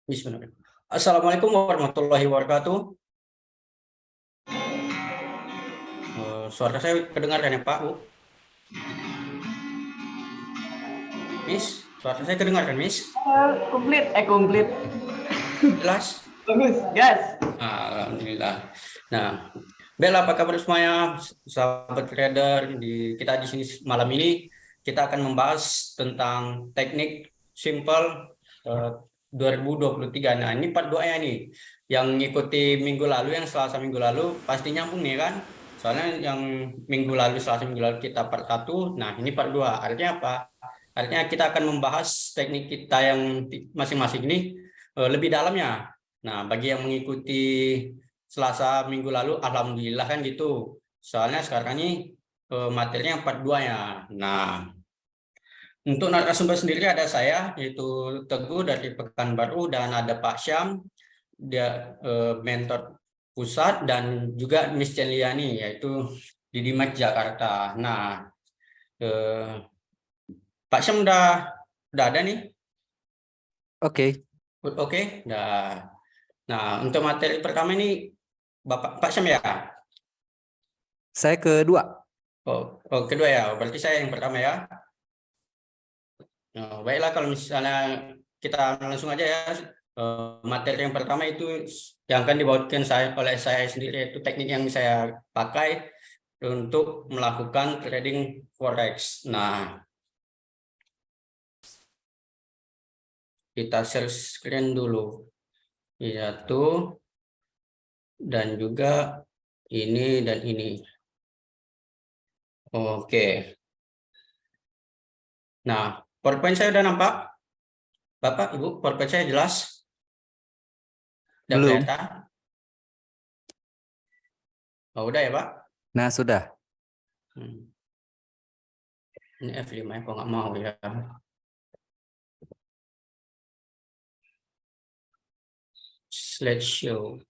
Bismillah. Assalamualaikum warahmatullahi wabarakatuh. Suara saya kedengaran ya Pak, Bu? Miss, suara saya kedengaran, Miss? Komplit. Jelas? Bagus, gas. Alhamdulillah. Nah, Bella, apa kabar semuanya? Sahabat trader, kita di sini malam ini kita akan membahas tentang teknik simple 2023. Nah, ini part 2 ya nih. Yang ngikuti minggu lalu, yang Selasa minggu lalu pasti nyambung nih kan? Soalnya yang minggu lalu, Selasa minggu lalu kita part 1, nah ini part 2. Artinya apa? Artinya kita akan membahas teknik kita yang masing-masing ini lebih dalamnya. Nah, bagi yang mengikuti Selasa minggu lalu, alhamdulillah kan gitu. Soalnya sekarang ini materinya part 2 ya. Nah, untuk narasumber sendiri ada saya, yaitu Teguh dari Pekanbaru, dan ada Pak Syam, dia mentor pusat, dan juga Miss Celiani, yaitu di Dimas Jakarta. Nah, Pak Syam udah ada nih? Oke. Oke, dah. Nah, untuk materi pertama ini Pak Syam ya? Saya kedua. Oh, kedua ya. Berarti saya yang pertama ya. Nah, baiklah, kalau misalnya kita langsung aja ya. Materi yang pertama itu yang akan dibawakan oleh saya sendiri, yaitu teknik yang saya pakai untuk melakukan trading forex. Nah, kita share screen dulu. Iya tuh. Dan juga ini dan ini. Oke. Nah, PowerPoint saya udah nampak? Bapak, Ibu, PowerPoint saya jelas? Udah Belum. kelihatan? Oh, udah ya, Pak? Nah, sudah. Ini F5 ya, kok nggak mau ya. Slideshow.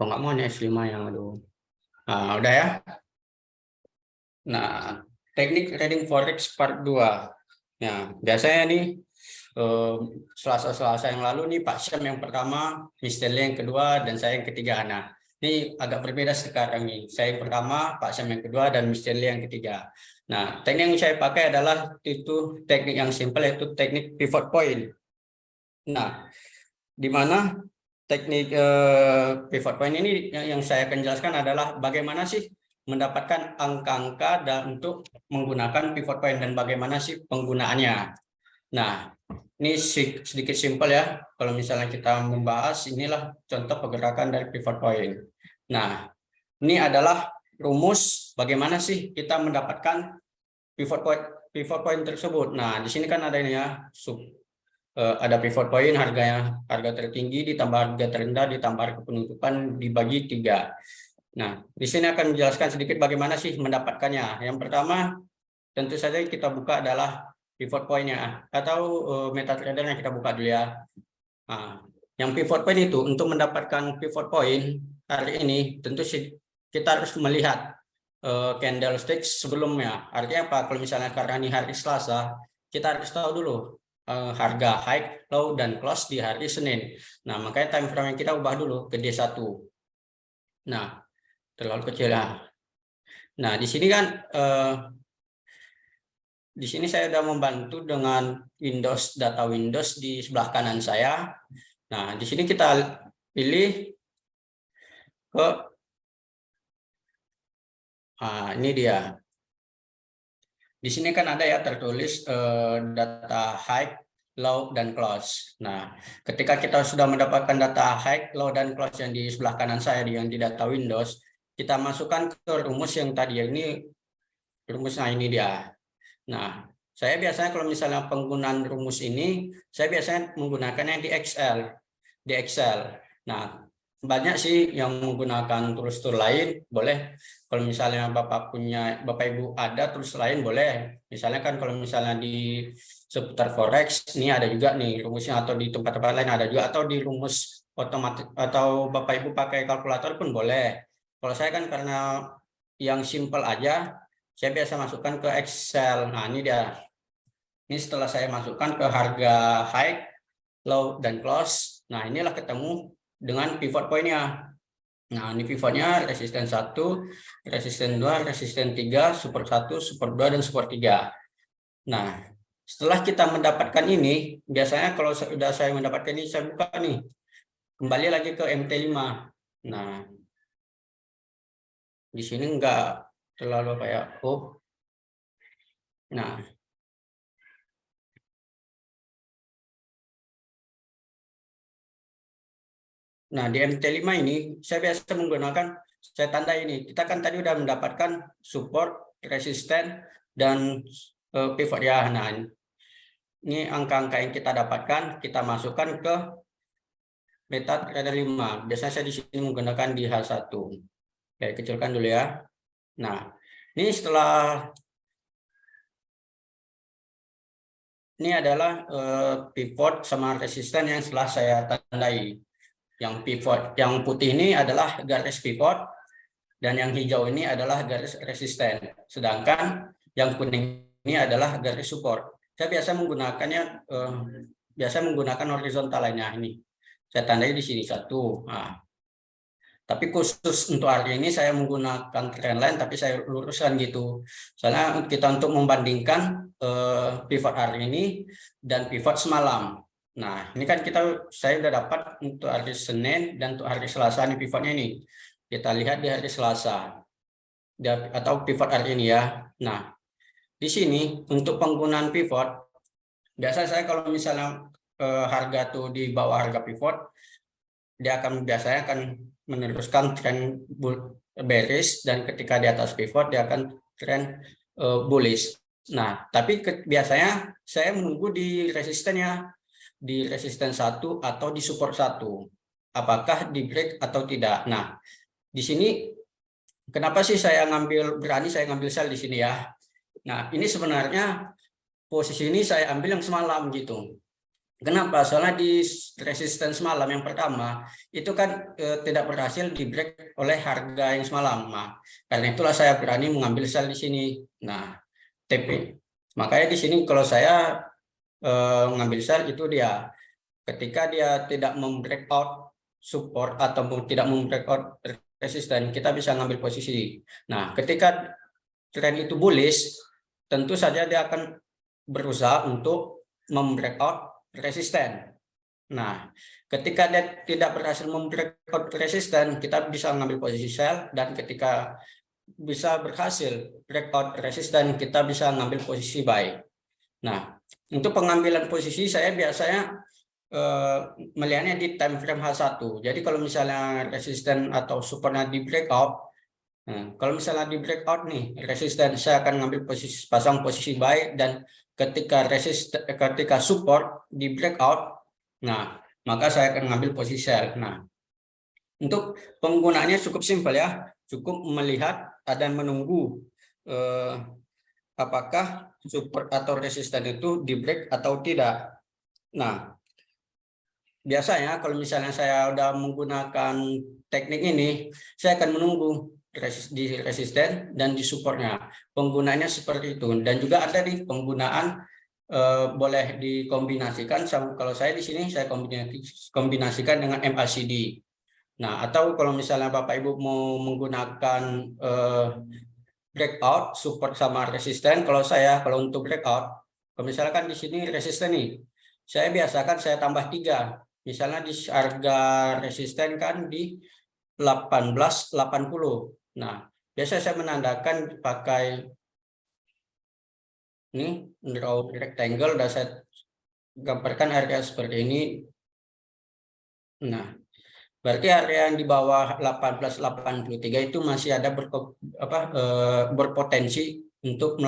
Kok nggak mau nih F5 yang aduh. Nah, udah ya. Nah, teknik trading forex part 2. Nah, biasanya nih Selasa-Selasa yang lalu nih Pak Syam yang pertama, Mr. Lee yang kedua, dan saya yang ketiga. Nah, ini agak berbeda sekarang nih. Saya yang pertama, Pak Syam yang kedua, dan Mr. Lee yang ketiga. Nah, teknik yang saya pakai adalah itu teknik yang simpel, yaitu teknik pivot point. Nah, di mana teknik pivot point ini yang saya akan jelaskan adalah bagaimana sih mendapatkan angka-angka dan untuk menggunakan pivot point dan bagaimana sih penggunaannya. Nah, ini sedikit simpel ya. Kalau misalnya kita membahas, inilah contoh pergerakan dari pivot point. Nah, ini adalah rumus bagaimana sih kita mendapatkan pivot point tersebut. Nah, di sini kan ada ini ya, ada pivot point, harga tertinggi ditambah harga terendah ditambah harga penutupan dibagi 3. Nah, di sini akan menjelaskan sedikit bagaimana sih mendapatkannya. Yang pertama, tentu saja kita buka adalah pivot point-nya atau MetaTrader yang kita buka dulu ya. Nah, yang pivot point itu untuk mendapatkan pivot point hari ini tentu sih kita harus melihat candlestick sebelumnya. Artinya apa? Kalau misalnya karena ini hari Selasa, kita harus tahu dulu harga high, low, dan close di hari Senin. Nah, makanya time frame yang kita ubah dulu ke D1. Nah, terlalu kecil ya. Nah, di sini kan di sini saya sudah membantu dengan data Windows di sebelah kanan saya. Nah, di sini kita pilih ke ini dia. Di sini kan ada ya tertulis data high, low, dan close. Nah, ketika kita sudah mendapatkan data high, low, dan close yang di sebelah kanan saya yang di data Windows, kita masukkan ke rumus yang tadi ya, ini rumusnya ini dia. Nah, saya biasanya kalau misalnya penggunaan rumus ini, saya biasanya menggunakannya di Excel. Nah, banyak sih yang menggunakan tool lain, boleh. Kalau misalnya Bapak Ibu ada tools lain, boleh. Misalnya kan kalau misalnya di seputar forex, ini ada juga nih rumusnya, atau di tempat-tempat lain ada juga, atau di rumus otomatis, atau Bapak Ibu pakai kalkulator pun boleh. Kalau saya kan karena yang simple aja, saya biasa masukkan ke Excel. Nah, ini dia. Ini setelah saya masukkan ke harga high, low, dan close. Nah, inilah ketemu dengan pivot point-nya. Nah, ini pivotnya resisten 1, resisten 2, resisten 3, support 1, support 2, dan support 3. Nah, setelah kita mendapatkan ini, biasanya kalau sudah saya mendapatkan ini, saya buka nih. Kembali lagi ke MT5. Nah, di sini enggak terlalu kayak, oh. Nah, di MT5 ini saya biasa menggunakan, saya tanda ini. Kita kan tadi udah mendapatkan support, resisten, dan pivot ya. Nah, ini angka-angka yang kita dapatkan, kita masukkan ke MetaTrader 5. Biasanya saya di sini menggunakan di H1. Oke, kecilkan dulu ya. Nah, ini setelah ini adalah pivot sama resisten yang setelah saya tandai. Yang pivot, yang putih ini adalah garis pivot, dan yang hijau ini adalah garis resisten. Sedangkan yang kuning ini adalah garis support. Saya biasa menggunakannya, horizontal lainnya ini. Saya tandai di sini 1. Nah, tapi khusus untuk hari ini saya menggunakan trendline, tapi saya luruskan gitu. Soalnya kita untuk membandingkan pivot hari ini dan pivot semalam. Nah, ini kan saya sudah dapat untuk hari Senin dan untuk hari Selasa nih pivotnya ini. Kita lihat di hari Selasa atau pivot hari ini ya. Nah, di sini untuk penggunaan pivot, biasa saya kalau misalnya harga tuh di bawah harga pivot, dia biasanya akan meneruskan tren bearish, dan ketika di atas pivot dia akan tren bullish. Nah, tapi biasanya saya menunggu di resistennya, di resisten 1 atau di support 1. Apakah di break atau tidak. Nah, di sini kenapa sih saya berani saya ngambil sell di sini ya. Nah, ini sebenarnya posisi ini saya ambil yang semalam gitu. Kenapa? Soalnya di resisten semalam yang pertama itu kan tidak berhasil di break oleh harga yang semalam. Nah, karena itulah saya berani mengambil sell di sini. Nah, TP. Makanya di sini kalau saya mengambil sell itu dia ketika dia tidak membreakout support atau tidak membreakout resisten, kita bisa ngambil posisi. Nah, ketika tren itu bullish, tentu saja dia akan berusaha untuk membreakout resisten. Nah, ketika dia tidak berhasil membreakout resisten, kita bisa mengambil posisi sell, dan ketika bisa berhasil breakout resisten, kita bisa mengambil posisi buy. Nah, untuk pengambilan posisi saya biasanya melihatnya di time frame H1. Jadi kalau misalnya resisten atau supportnya di breakout, kalau misalnya di breakout nih resisten, saya akan ngambil posisi, pasang posisi buy, dan ketika support di breakout, nah maka saya akan ngambil posisi sell. Nah, untuk penggunaannya cukup simpel ya, cukup melihat dan menunggu apakah support atau resisten itu di break atau tidak. Nah, biasanya kalau misalnya saya udah menggunakan teknik ini, saya akan menunggu di resisten dan di supportnya. Penggunaannya seperti itu. Dan juga ada di penggunaan boleh dikombinasikan. Kalau saya di sini saya kombinasikan dengan MACD. Nah, atau kalau misalnya Bapak Ibu mau menggunakan breakout, support sama resisten, kalau untuk breakout, kalau misalkan di sini resisten nih, saya biasakan saya tambah 3. Misalnya di harga resisten kan di 1880. Nah, biasa saya menandakan pakai ini draw rectangle, dan saya gambarkan area seperti ini. Nah, berarti area yang di bawah 1883 itu masih ada berpotensi untuk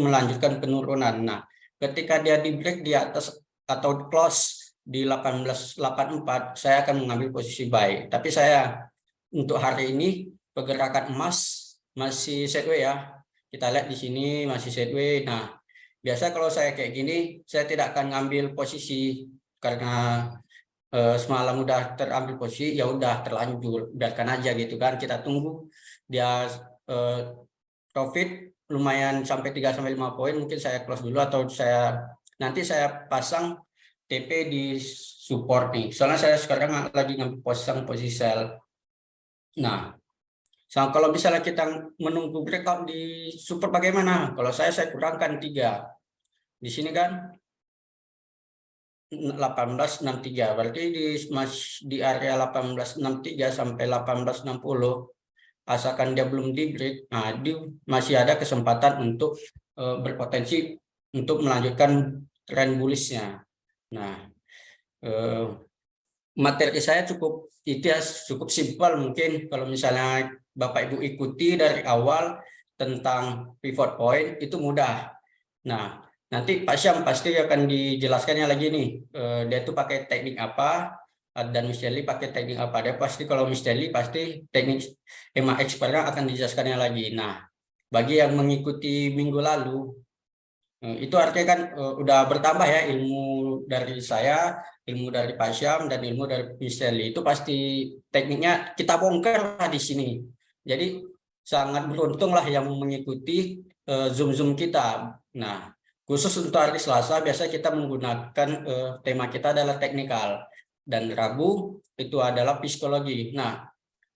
melanjutkan penurunan. Nah, ketika dia di break di atas atau close di 1884, saya akan mengambil posisi buy. Tapi saya untuk hari ini pergerakan emas masih sideways ya. Kita lihat di sini masih sideways. Nah, biasa kalau saya kayak gini, saya tidak akan ngambil posisi karena semalam udah terambil posisi, ya udah terlanjur, biarkan aja gitu kan. Kita tunggu dia profit lumayan sampai 3-5 poin, mungkin saya close dulu atau nanti saya pasang TP di support nih. Soalnya saya sekarang lagi ngambil posisi sell. Nah, kalau misalnya kita menunggu breakout di support bagaimana? Kalau saya kurangkan 3. Di sini kan 1863, berarti di area 1863 sampai 1860, asalkan dia belum di break, nah dia masih ada kesempatan untuk berpotensi untuk melanjutkan tren bullish-nya. Nah, materi saya cukup simpel, mungkin kalau misalnya Bapak Ibu ikuti dari awal tentang pivot point itu mudah. Nah, nanti Pak Syam pasti akan dijelaskannya lagi nih, dia tuh pakai teknik apa dan Mr. Lee pakai teknik apa. Dia pasti kalau Mr. Lee pasti teknik EMA expertnya akan dijelaskannya lagi. Nah, bagi yang mengikuti minggu lalu, itu artinya kan udah bertambah ya ilmu dari saya, ilmu dari Pak Syam, dan ilmu dari Mr. Lee. Itu pasti tekniknya kita bongkar lah di sini. Jadi sangat beruntung lah yang mengikuti Zoom kita. Nah, khusus untuk hari Selasa biasa kita menggunakan tema kita adalah teknikal, dan Rabu itu adalah psikologi. Nah,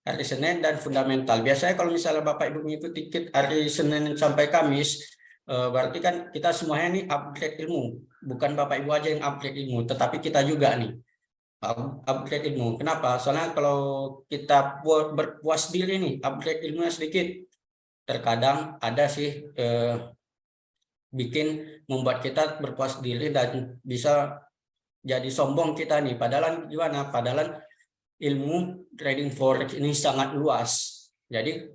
hari Senin dan fundamental. Biasanya kalau misalnya Bapak Ibu mengikuti hari Senin sampai Kamis, berarti kan kita semuanya nih upgrade ilmu. Bukan Bapak Ibu aja yang upgrade ilmu, tetapi kita juga nih upgrade ilmu. Kenapa? Soalnya kalau kita berpuas diri nih, upgrade ilmunya sedikit, terkadang ada sih membuat kita berpuas diri dan bisa jadi sombong kita nih. Padahal gimana? Padahal ilmu trading forex ini sangat luas. Jadi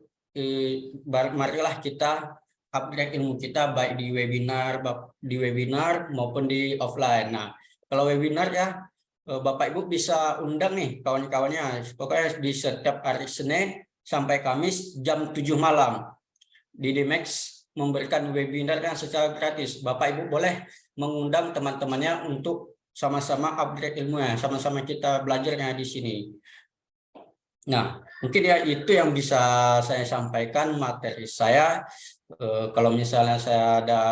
marilah kita upgrade ilmu kita baik di webinar maupun di offline. Nah, kalau webinar ya Bapak Ibu bisa undang nih kawan-kawannya. Pokoknya di setiap hari Senin sampai Kamis jam 7 malam. Di DMAX memberikan webinar yang secara gratis. Bapak Ibu boleh mengundang teman-temannya untuk sama-sama upgrade ilmunya, sama-sama kita belajarnya di sini. Nah, mungkin ya itu yang bisa saya sampaikan materi saya. Kalau misalnya saya ada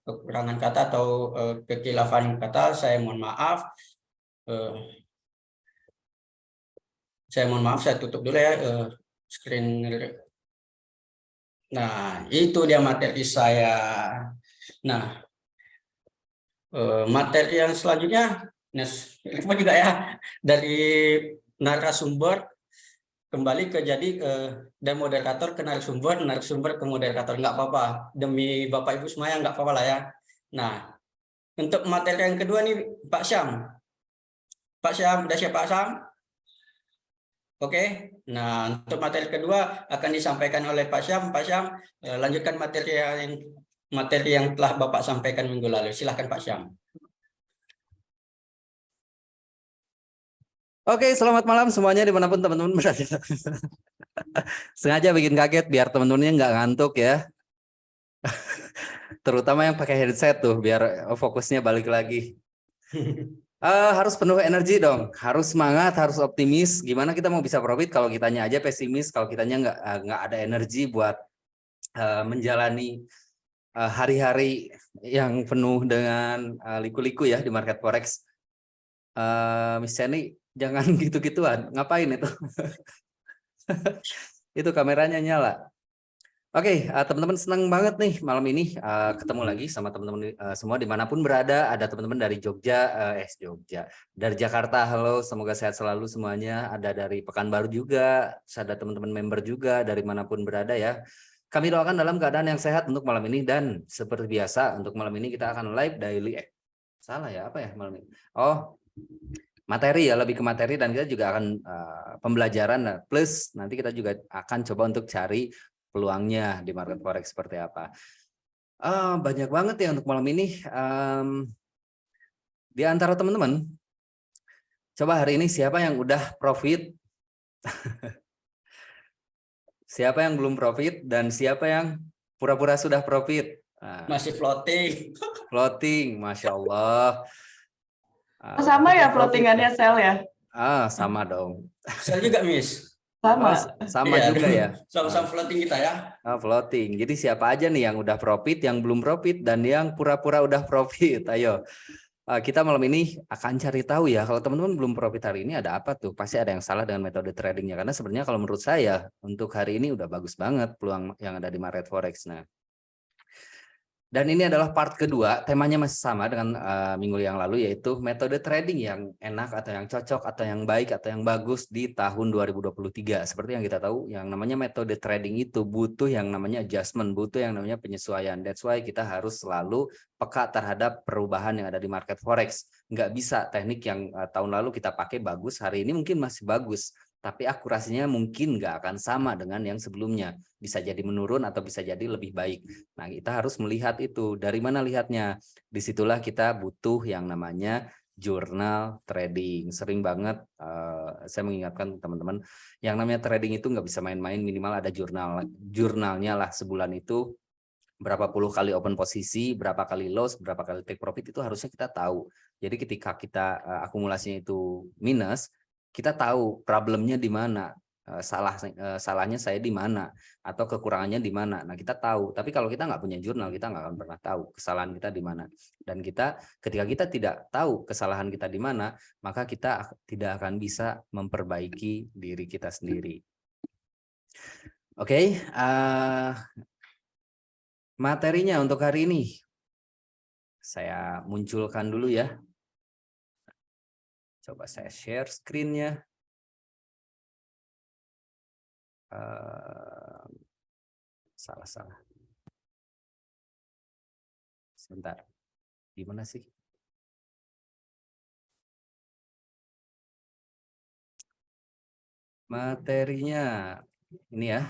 kekurangan kata atau kekilafan kata, saya mohon maaf. Saya tutup dulu ya screen. Nah, itu dia materi saya. Nah, materi yang selanjutnya, juga ya dari narasumber kembali ke jadi dari moderator ke narasumber ke moderator, nggak apa-apa, demi Bapak Ibu semuanya nggak apa-apa lah ya. Nah, untuk materi yang kedua nih Pak Syam, udah siap Pak Syam? Oke. Nah, untuk materi kedua akan disampaikan oleh Pak Syam. Pak Syam, lanjutkan materi yang telah Bapak sampaikan minggu lalu. Silahkan Pak Syam. Oke, selamat malam semuanya dimanapun teman-teman berada. Sengaja bikin kaget biar teman-temannya nggak ngantuk ya. Terutama yang pakai headset tuh biar fokusnya balik lagi. Harus penuh energi dong, harus semangat, harus optimis. Gimana kita mau bisa profit kalau kitanya aja pesimis, kalau kitanya nggak ada energi buat menjalani hari-hari yang penuh dengan liku-liku ya di market forex. Miss Jenny, jangan gitu-gituan. Ngapain itu? Itu kameranya nyala. Oke, teman-teman senang banget nih malam ini ketemu lagi sama teman-teman semua dimanapun berada. Ada teman-teman dari Jogja, dari Jakarta. Halo, semoga sehat selalu semuanya. Ada dari Pekanbaru juga, ada teman-teman member juga dari manapun berada ya. Kami doakan dalam keadaan yang sehat untuk malam ini, dan seperti biasa untuk malam ini kita akan live daily. Salah ya, apa ya malam ini? Oh, materi ya, lebih ke materi, dan kita juga akan pembelajaran plus nanti kita juga akan coba untuk cari peluangnya di market forex seperti apa. Banyak banget ya untuk malam ini. Di antara teman-teman, coba hari ini siapa yang udah profit? Siapa yang belum profit dan siapa yang pura-pura sudah profit? Masih floating. Floating, Masya Allah. Sama ya floatingannya sel ya? Sama dong. Sel juga, Miss. Sama. Sama Iya, juga ya. sama-sama floating kita ya. Floating. Jadi siapa aja nih yang udah profit, yang belum profit, dan yang pura-pura udah profit? Ayo. Kita malam ini akan cari tahu ya, kalau teman-teman belum profit hari ini ada apa tuh? Pasti ada yang salah dengan metode tradingnya. Karena sebenarnya kalau menurut saya, untuk hari ini udah bagus banget peluang yang ada di market forex. Nah, dan ini adalah part kedua, temanya masih sama dengan minggu yang lalu, yaitu metode trading yang enak atau yang cocok atau yang baik atau yang bagus di tahun 2023. Seperti yang kita tahu, yang namanya metode trading itu butuh yang namanya adjustment, butuh yang namanya penyesuaian. That's why kita harus selalu peka terhadap perubahan yang ada di market forex. Nggak bisa teknik yang tahun lalu kita pakai bagus, hari ini mungkin masih bagus, tapi akurasinya mungkin nggak akan sama dengan yang sebelumnya. Bisa jadi menurun atau bisa jadi lebih baik. Nah, kita harus melihat itu. Dari mana lihatnya? Disitulah kita butuh yang namanya jurnal trading. Sering banget saya mengingatkan teman-teman, yang namanya trading itu nggak bisa main-main, minimal ada jurnalnya lah. Sebulan itu berapa puluh kali open posisi, berapa kali loss, berapa kali take profit, itu harusnya kita tahu. Jadi ketika kita akumulasinya itu minus, kita tahu problemnya di mana, salahnya saya di mana, atau kekurangannya di mana. Nah, kita tahu. Tapi kalau kita nggak punya jurnal, kita nggak akan pernah tahu kesalahan kita di mana. Dan ketika kita tidak tahu kesalahan kita di mana, maka kita tidak akan bisa memperbaiki diri kita sendiri. Oke, materinya untuk hari ini saya munculkan dulu ya. Coba saya share screen-nya. Salah. Sebentar. Gimana sih? Materinya ini ya.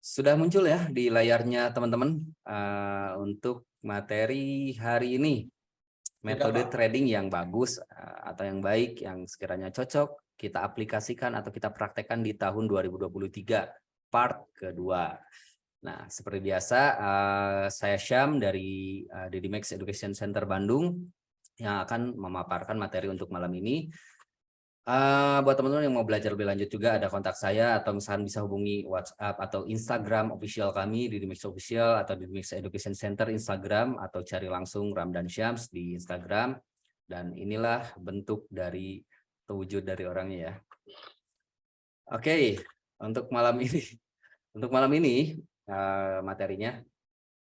Sudah muncul ya di layarnya teman-teman untuk materi hari ini. Metode trading yang bagus atau yang baik, yang sekiranya cocok kita aplikasikan atau kita praktekkan di tahun 2023 part kedua. Nah, seperti biasa saya Syam dari Didimax Education Center Bandung yang akan memaparkan materi untuk malam ini. Buat teman-teman yang mau belajar lebih lanjut juga ada kontak saya, atau misalnya bisa hubungi WhatsApp atau Instagram official kami di Didimax Official atau Didimax Education Center Instagram, atau cari langsung Ramdan Syams di Instagram. Dan inilah bentuk dari wujud dari orangnya ya. Oke, untuk malam ini materinya,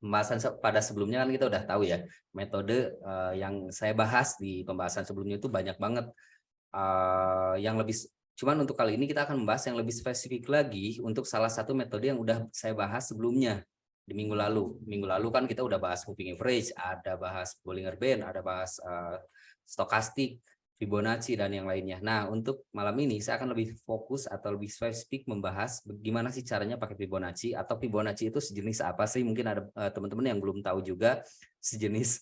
pembahasan pada sebelumnya kan kita udah tahu ya, metode yang saya bahas di pembahasan sebelumnya itu banyak banget. Yang lebih, cuman untuk kali ini kita akan membahas yang lebih spesifik lagi untuk salah satu metode yang udah saya bahas sebelumnya di minggu lalu. Minggu lalu kan kita udah bahas moving average, ada bahas Bollinger Band, ada bahas stokastik, Fibonacci, dan yang lainnya. Nah, untuk malam ini saya akan lebih fokus atau lebih spesifik membahas bagaimana sih caranya pakai Fibonacci, atau Fibonacci itu sejenis apa sih? Mungkin ada teman-teman yang belum tahu juga sejenis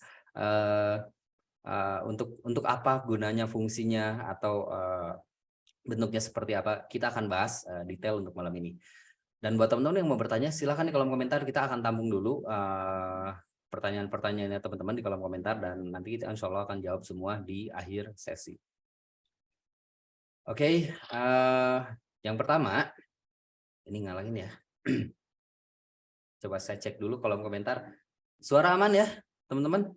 untuk apa gunanya, fungsinya, atau bentuknya seperti apa, kita akan bahas detail untuk malam ini. Dan buat teman-teman yang mau bertanya, silahkan di kolom komentar, kita akan tampung dulu pertanyaan-pertanyaannya teman-teman di kolom komentar, dan nanti kita insya Allah akan jawab semua di akhir sesi. Oke, yang pertama, ini ngalangin ya. Coba saya cek dulu kolom komentar. Suara aman ya, teman-teman?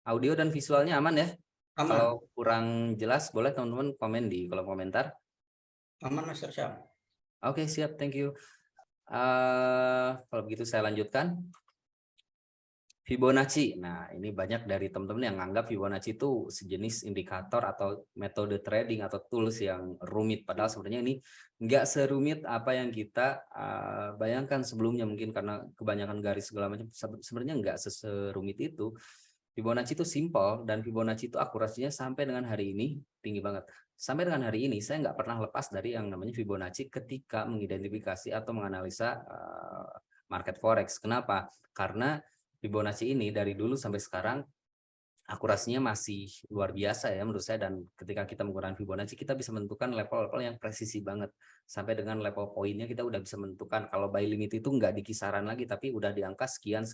Audio dan visualnya aman ya? Aman. Kalau kurang jelas, boleh teman-teman komen di kolom komentar. Aman, Mas Syam. Oke, siap, thank you. Kalau begitu saya lanjutkan. Fibonacci. Nah, ini banyak dari teman-teman yang anggap Fibonacci itu sejenis indikator atau metode trading atau tools yang rumit. Padahal sebenarnya ini nggak serumit apa yang kita bayangkan sebelumnya. Mungkin karena kebanyakan garis segala macam. Sebenarnya nggak seserumit itu. Fibonacci itu simple, dan Fibonacci itu akurasinya sampai dengan hari ini tinggi banget. Sampai dengan hari ini saya nggak pernah lepas dari yang namanya Fibonacci ketika mengidentifikasi atau menganalisa market forex. Kenapa? Karena Fibonacci ini dari dulu sampai sekarang akurasinya masih luar biasa ya menurut saya, dan ketika kita menggunakan Fibonacci kita bisa menentukan level-level yang presisi banget. Sampai dengan level poinnya kita udah bisa menentukan kalau buy limit itu nggak di kisaran lagi, tapi udah di angka sekian,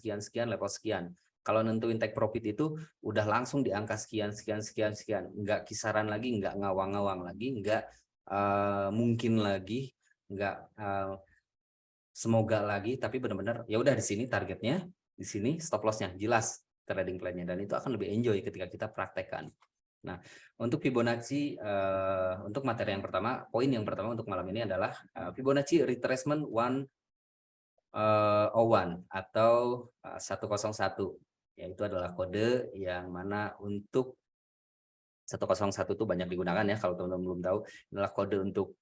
level sekian. Kalau nentuin take profit itu udah langsung di angka sekian, nggak kisaran lagi, nggak ngawang-ngawang lagi, nggak mungkin lagi, nggak semoga lagi, tapi benar-benar ya udah di sini targetnya, di sini stop lossnya jelas trading plan-nya, dan itu akan lebih enjoy ketika kita praktekkan. Nah, untuk Fibonacci, untuk materi yang pertama, poin yang pertama untuk malam ini adalah Fibonacci retracement 101 atau 101, yaitu adalah kode yang mana untuk 101 itu banyak digunakan ya, kalau teman-teman belum tahu, adalah kode untuk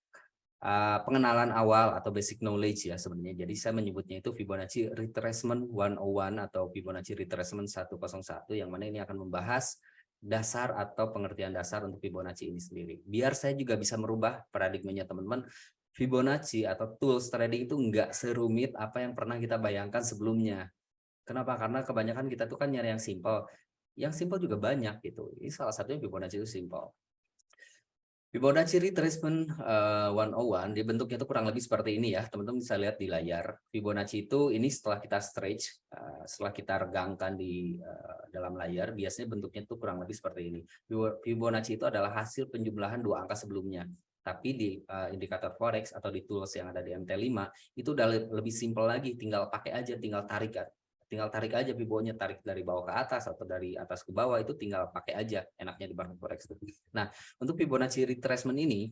pengenalan awal atau basic knowledge ya sebenarnya. Jadi saya menyebutnya itu Fibonacci retracement 101 atau Fibonacci retracement 101, yang mana ini akan membahas dasar atau pengertian dasar untuk Fibonacci ini sendiri. Biar saya juga bisa merubah paradigmanya teman-teman, Fibonacci atau tools trading itu nggak serumit apa yang pernah kita bayangkan sebelumnya. Kenapa? Karena kebanyakan kita tuh kan nyari yang simple. Yang simple juga banyak gitu. Ini salah satunya Fibonacci itu simple. Fibonacci retracement 101, dia bentuknya itu kurang lebih seperti ini ya, teman-teman bisa lihat di layar. Fibonacci itu ini setelah kita stretch, setelah kita regangkan di dalam layar, biasanya bentuknya itu kurang lebih seperti ini. Fibonacci itu adalah hasil penjumlahan dua angka sebelumnya. Tapi di indikator forex atau di tools yang ada di MT5 itu udah lebih simpel lagi, tinggal pakai aja, tinggal tarik aja Fibonya, tarik dari bawah ke atas atau dari atas ke bawah, itu tinggal pakai aja, enaknya di market forex. Nah, untuk Fibonacci retracement ini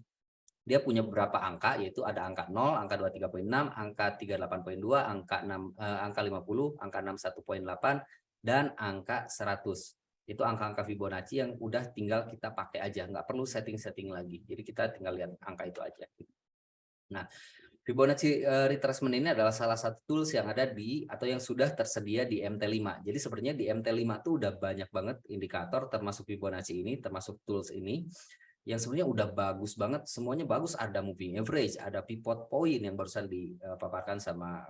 dia punya beberapa angka, yaitu ada angka 0, angka 23.6, angka 38.2, angka 50, angka 61.8, dan angka 100. Itu angka-angka Fibonacci yang udah tinggal kita pakai aja, nggak perlu setting-setting lagi. Jadi kita tinggal lihat angka itu aja. Nah, Fibonacci retracement ini adalah salah satu tools yang ada di atau yang sudah tersedia di MT5. Jadi sebenarnya di MT5 tuh udah banyak banget indikator termasuk Fibonacci ini, termasuk tools ini yang sebenarnya udah bagus banget, semuanya bagus. Ada moving average, ada pivot point yang barusan dipaparkan sama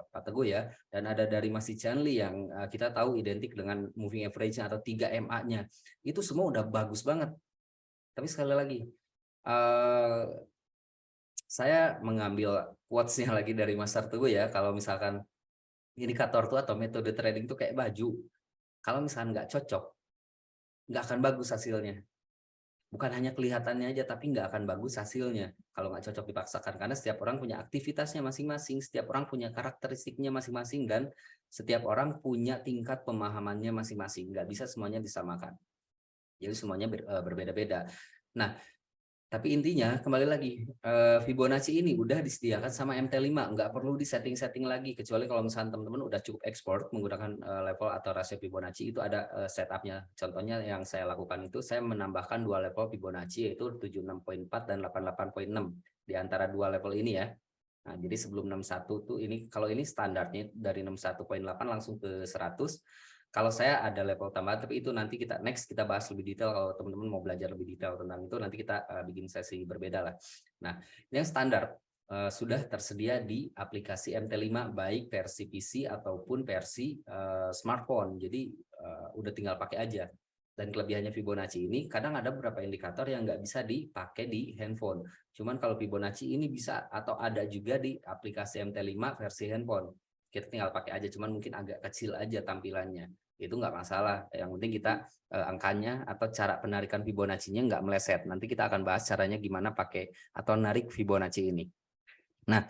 Pak Teguh ya, dan ada dari Mas Chanli yang kita tahu identik dengan moving average-nya atau 3MA-nya. Itu semua udah bagus banget. Tapi sekali lagi, saya mengambil quotes-nya lagi dari Mas Teguh ya, kalau misalkan indikator tuh atau metode trading tuh kayak baju, kalau misalkan nggak cocok, nggak akan bagus hasilnya. Bukan hanya kelihatannya aja, tapi nggak akan bagus hasilnya kalau nggak cocok dipaksakan, karena setiap orang punya aktivitasnya masing-masing, setiap orang punya karakteristiknya masing-masing, dan setiap orang punya tingkat pemahamannya masing-masing, nggak bisa semuanya disamakan. Jadi semuanya berbeda-beda. Nah, tapi intinya kembali lagi, Fibonacci ini udah disediakan sama MT5, nggak perlu di setting-setting lagi, kecuali kalau misalnya teman-teman udah cukup ekspor menggunakan level atau rasio Fibonacci, itu ada setupnya. Contohnya yang saya lakukan itu, saya menambahkan dua level Fibonacci, yaitu 76.4 dan 88.6 di antara dua level ini ya. Nah, jadi sebelum 61 tuh ini, kalau ini standarnya dari 61.8 langsung ke 100. Kalau saya ada level tambahan, tapi itu nanti kita bahas lebih detail. Kalau teman-teman mau belajar lebih detail tentang itu, nanti kita bikin sesi berbeda lah. Nah, yang standar sudah tersedia di aplikasi MT5, baik versi PC ataupun versi smartphone. Jadi udah tinggal pakai aja. Dan kelebihannya Fibonacci ini, kadang ada beberapa indikator yang nggak bisa dipakai di handphone. Cuman kalau Fibonacci ini bisa atau ada juga di aplikasi MT5 versi handphone. Kita tinggal pakai aja, cuman mungkin agak kecil aja tampilannya. Itu nggak masalah. Yang penting kita angkanya atau cara penarikan Fibonacci-nya nggak meleset. Nanti kita akan bahas caranya gimana pakai atau narik Fibonacci ini. Nah,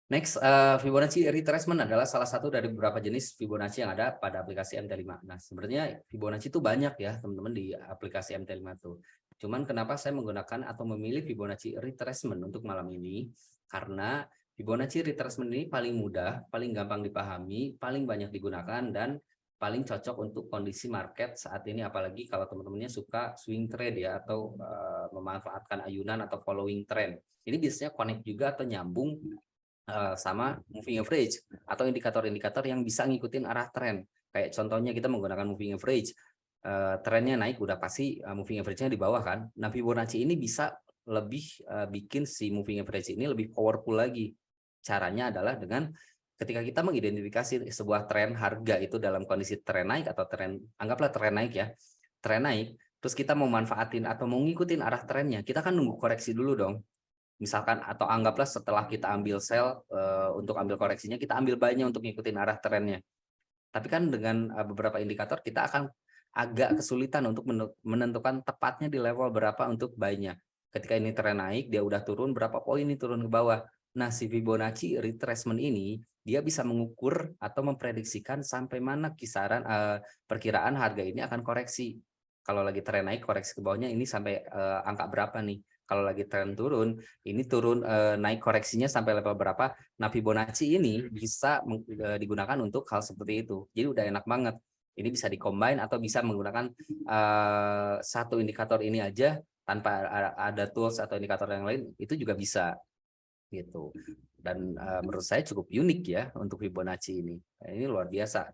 next, Fibonacci retracement adalah salah satu dari beberapa jenis Fibonacci yang ada pada aplikasi MT5. Nah, sebenarnya Fibonacci itu banyak ya, teman-teman, di aplikasi MT5 tuh. Cuman kenapa saya menggunakan atau memilih Fibonacci retracement untuk malam ini? Karena Fibonacci retracement ini paling mudah, paling gampang dipahami, paling banyak digunakan, dan paling cocok untuk kondisi market saat ini, apalagi kalau teman-temannya suka swing trade ya, atau memanfaatkan ayunan atau following trend. Ini biasanya connect juga atau nyambung sama moving average atau indikator-indikator yang bisa ngikutin arah tren. Kayak contohnya kita menggunakan moving average, trennya naik udah pasti moving average-nya di bawah kan. Nah, Fibonacci ini bisa lebih bikin si moving average ini lebih powerful lagi. Caranya adalah dengan ketika kita mengidentifikasi sebuah tren harga itu dalam kondisi tren naik atau tren, anggaplah tren naik ya, tren naik, terus kita mau manfaatin atau mau ngikutin arah trennya, kita kan nunggu koreksi dulu dong. Misalkan, atau anggaplah setelah kita ambil sell untuk ambil koreksinya, kita ambil buy-nya untuk ngikutin arah trennya. Tapi kan dengan beberapa indikator kita akan agak kesulitan untuk menentukan tepatnya di level berapa untuk buy-nya. Ketika ini tren naik, dia udah turun berapa poin ini turun ke bawah. Nah, si Fibonacci retracement ini dia bisa mengukur atau memprediksikan sampai mana kisaran perkiraan harga ini akan koreksi. Kalau lagi tren naik, koreksi ke bawahnya ini sampai angka berapa nih? Kalau lagi tren turun, ini turun naik koreksinya sampai level berapa? Nah, Fibonacci ini bisa digunakan untuk hal seperti itu. Jadi udah enak banget. Ini bisa di-combine atau bisa menggunakan satu indikator ini aja tanpa ada tools atau indikator yang lain, itu juga bisa gitu. Dan menurut saya cukup unik ya untuk Fibonacci ini. Ini luar biasa.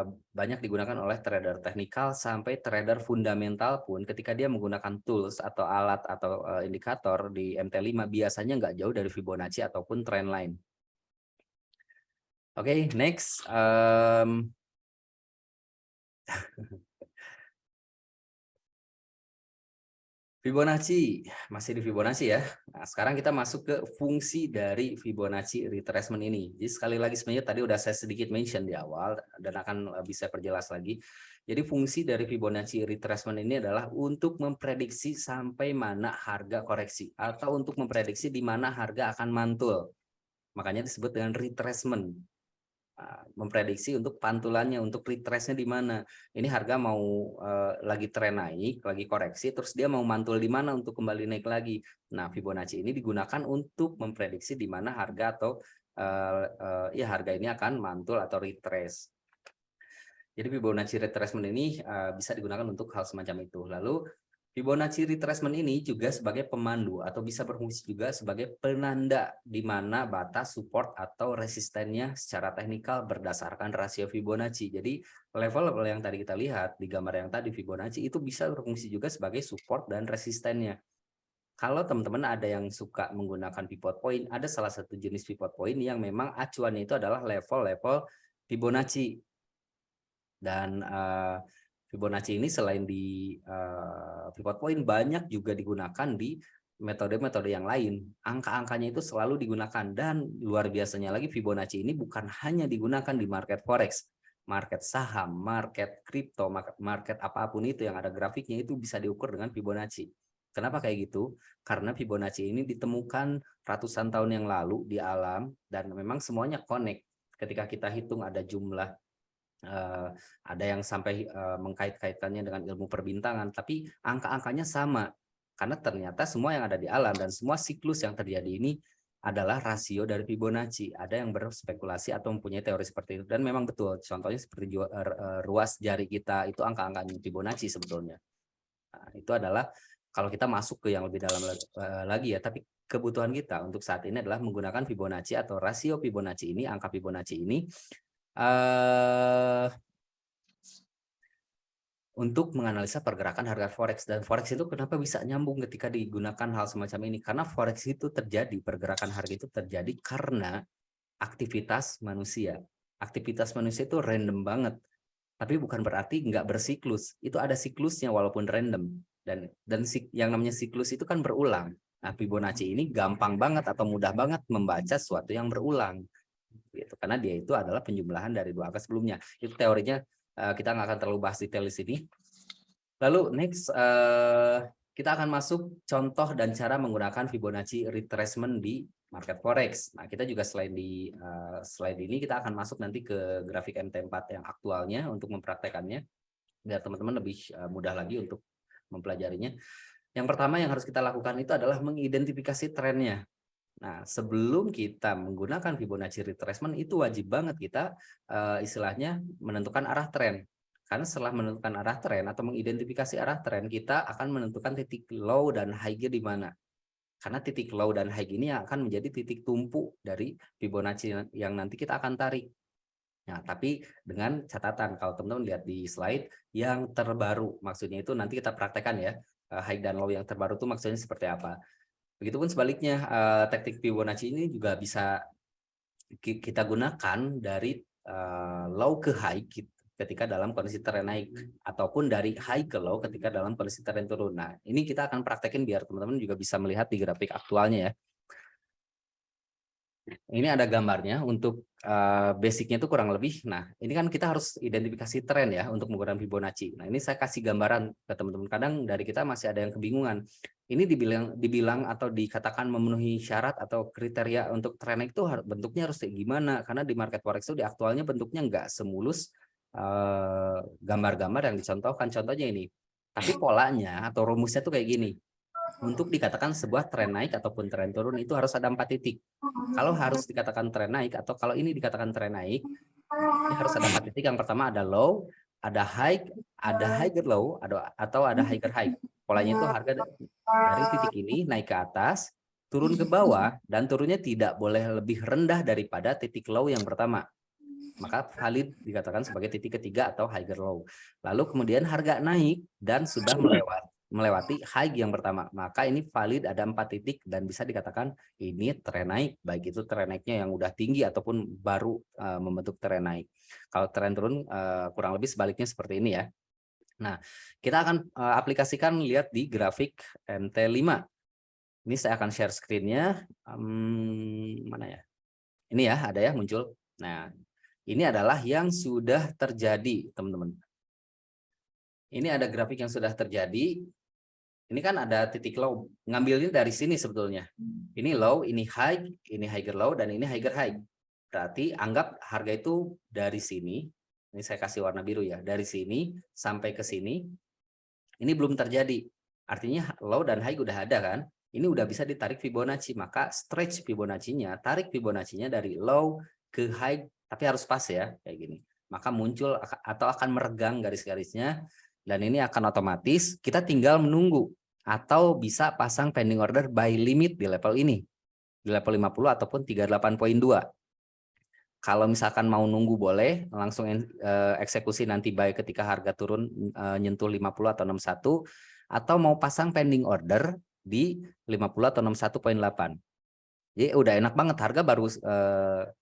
Banyak digunakan oleh trader teknikal sampai trader fundamental pun ketika dia menggunakan tools atau alat atau indikator di MT5 biasanya nggak jauh dari Fibonacci ataupun trendline. Oke, next. Fibonacci, masih di Fibonacci ya. Nah, sekarang kita masuk ke fungsi dari Fibonacci retracement ini. Jadi sekali lagi sebenarnya tadi udah saya sedikit mention di awal dan akan bisa perjelas lagi. Jadi fungsi dari Fibonacci retracement ini adalah untuk memprediksi sampai mana harga koreksi atau untuk memprediksi di mana harga akan mantul. Makanya disebut dengan retracement. Memprediksi untuk pantulannya, untuk retrace-nya di mana. Ini harga mau lagi tren naik, lagi koreksi, terus dia mau mantul di mana untuk kembali naik lagi. Nah, Fibonacci ini digunakan untuk memprediksi di mana harga atau ya harga ini akan mantul atau retrace. Jadi Fibonacci retracement ini bisa digunakan untuk hal semacam itu. Lalu Fibonacci retracement ini juga sebagai pemandu atau bisa berfungsi juga sebagai penanda di mana batas support atau resistennya secara teknikal berdasarkan rasio Fibonacci. Jadi level-level yang tadi kita lihat di gambar yang tadi Fibonacci itu bisa berfungsi juga sebagai support dan resistennya. Kalau teman-teman ada yang suka menggunakan pivot point, ada salah satu jenis pivot point yang memang acuannya itu adalah level-level Fibonacci. Dan Fibonacci ini selain di pivot point banyak juga digunakan di metode-metode yang lain. Angka-angkanya itu selalu digunakan dan luar biasanya lagi Fibonacci ini bukan hanya digunakan di market forex, market saham, market kripto, market apapun itu yang ada grafiknya itu bisa diukur dengan Fibonacci. Kenapa kayak gitu? Karena Fibonacci ini ditemukan ratusan tahun yang lalu di alam dan memang semuanya connect. Ketika kita hitung ada jumlah ada yang sampai mengkait-kaitkannya dengan ilmu perbintangan, tapi angka-angkanya sama karena ternyata semua yang ada di alam dan semua siklus yang terjadi ini adalah rasio dari Fibonacci. Ada yang berspekulasi atau mempunyai teori seperti itu dan memang betul. Contohnya seperti ruas jari kita itu angka-angkanya Fibonacci sebetulnya. Nah, itu adalah kalau kita masuk ke yang lebih dalam lagi ya, tapi kebutuhan kita untuk saat ini adalah menggunakan Fibonacci atau rasio Fibonacci ini, angka Fibonacci ini untuk menganalisa pergerakan harga forex. Dan forex itu kenapa bisa nyambung ketika digunakan hal semacam ini? Karena forex itu terjadi, pergerakan harga itu terjadi karena aktivitas manusia. Aktivitas manusia itu random banget, tapi bukan berarti nggak bersiklus. Itu ada siklusnya walaupun random. Dan yang namanya siklus itu kan berulang. Nah, Fibonacci ini gampang banget atau mudah banget membaca sesuatu yang berulang. Gitu, karena dia itu adalah penjumlahan dari dua angka sebelumnya. Itu teorinya, kita nggak akan terlalu bahas detail di sini. Lalu next kita akan masuk contoh dan cara menggunakan Fibonacci retracement di market forex. Nah, kita juga selain di slide ini kita akan masuk nanti ke grafik MT4 yang aktualnya untuk mempraktekannya biar teman-teman lebih mudah lagi untuk mempelajarinya. Yang pertama yang harus kita lakukan itu adalah mengidentifikasi trennya. Nah, sebelum kita menggunakan Fibonacci retracement itu wajib banget kita istilahnya menentukan arah tren. Karena setelah menentukan arah tren atau mengidentifikasi arah tren, kita akan menentukan titik low dan high-nya di mana. Karena titik low dan high ini akan menjadi titik tumpu dari Fibonacci yang nanti kita akan tarik. Nah, tapi dengan catatan kalau teman-teman lihat di slide yang terbaru, maksudnya itu nanti kita praktekkan ya, high dan low yang terbaru itu maksudnya seperti apa. Begitupun sebaliknya, teknik Fibonacci ini juga bisa kita gunakan dari low ke high ketika dalam kondisi tren naik ataupun dari high ke low ketika dalam kondisi tren turun. Nah, ini kita akan praktekin biar teman-teman juga bisa melihat di grafik aktualnya ya. Ini ada gambarnya untuk basicnya itu kurang lebih. Nah, ini kan kita harus identifikasi tren ya untuk menggunakan Fibonacci. Nah, ini saya kasih gambaran ke teman-teman. Kadang dari kita masih ada yang kebingungan. ini dibilang atau dikatakan memenuhi syarat atau kriteria untuk tren naik itu bentuknya harus kayak gimana? Karena di market forex itu di aktualnya bentuknya nggak semulus gambar-gambar yang dicontohkan. Contohnya ini. Tapi polanya atau rumusnya tuh kayak gini. Untuk dikatakan sebuah tren naik ataupun tren turun itu harus ada 4 titik. Kalau harus dikatakan tren naik atau kalau ini dikatakan tren naik, ini harus ada 4 titik. Yang pertama ada low, ada higher low, atau ada higher high. Polanya itu harga dari titik ini naik ke atas, turun ke bawah, dan turunnya tidak boleh lebih rendah daripada titik low yang pertama. Maka valid dikatakan sebagai titik ketiga atau higher low. Lalu kemudian harga naik dan sudah melewati high yang pertama. Maka ini valid ada 4 titik dan bisa dikatakan ini tren naik. Baik itu tren naiknya yang udah tinggi ataupun baru membentuk tren naik. Kalau tren turun kurang lebih sebaliknya seperti ini ya. Nah, kita akan aplikasikan lihat di grafik MT5. Ini saya akan share screen-nya. Mana ya? Ini ya, ada ya muncul. Nah, ini adalah yang sudah terjadi, teman-teman. Ini ada grafik yang sudah terjadi. Ini kan ada titik low. Ngambilnya dari sini sebetulnya. Ini low, ini high, ini higher low, dan ini higher high. Berarti anggap harga itu dari sini. Ini saya kasih warna biru ya. Dari sini sampai ke sini. Ini belum terjadi. Artinya low dan high udah ada kan. Ini udah bisa ditarik Fibonacci. Maka stretch Fibonacci-nya, tarik Fibonacci-nya dari low ke high. Tapi harus pas ya, kayak gini. Maka muncul atau akan meregang garis-garisnya. Dan ini akan otomatis kita tinggal menunggu. Atau bisa pasang pending order buy limit di level ini. Di level 50 ataupun 38.2. Kalau misalkan mau nunggu boleh, langsung eksekusi nanti buy ketika harga turun nyentuh 50 atau 61. Atau mau pasang pending order di 50 atau 61.8. Jadi udah enak banget, harga baru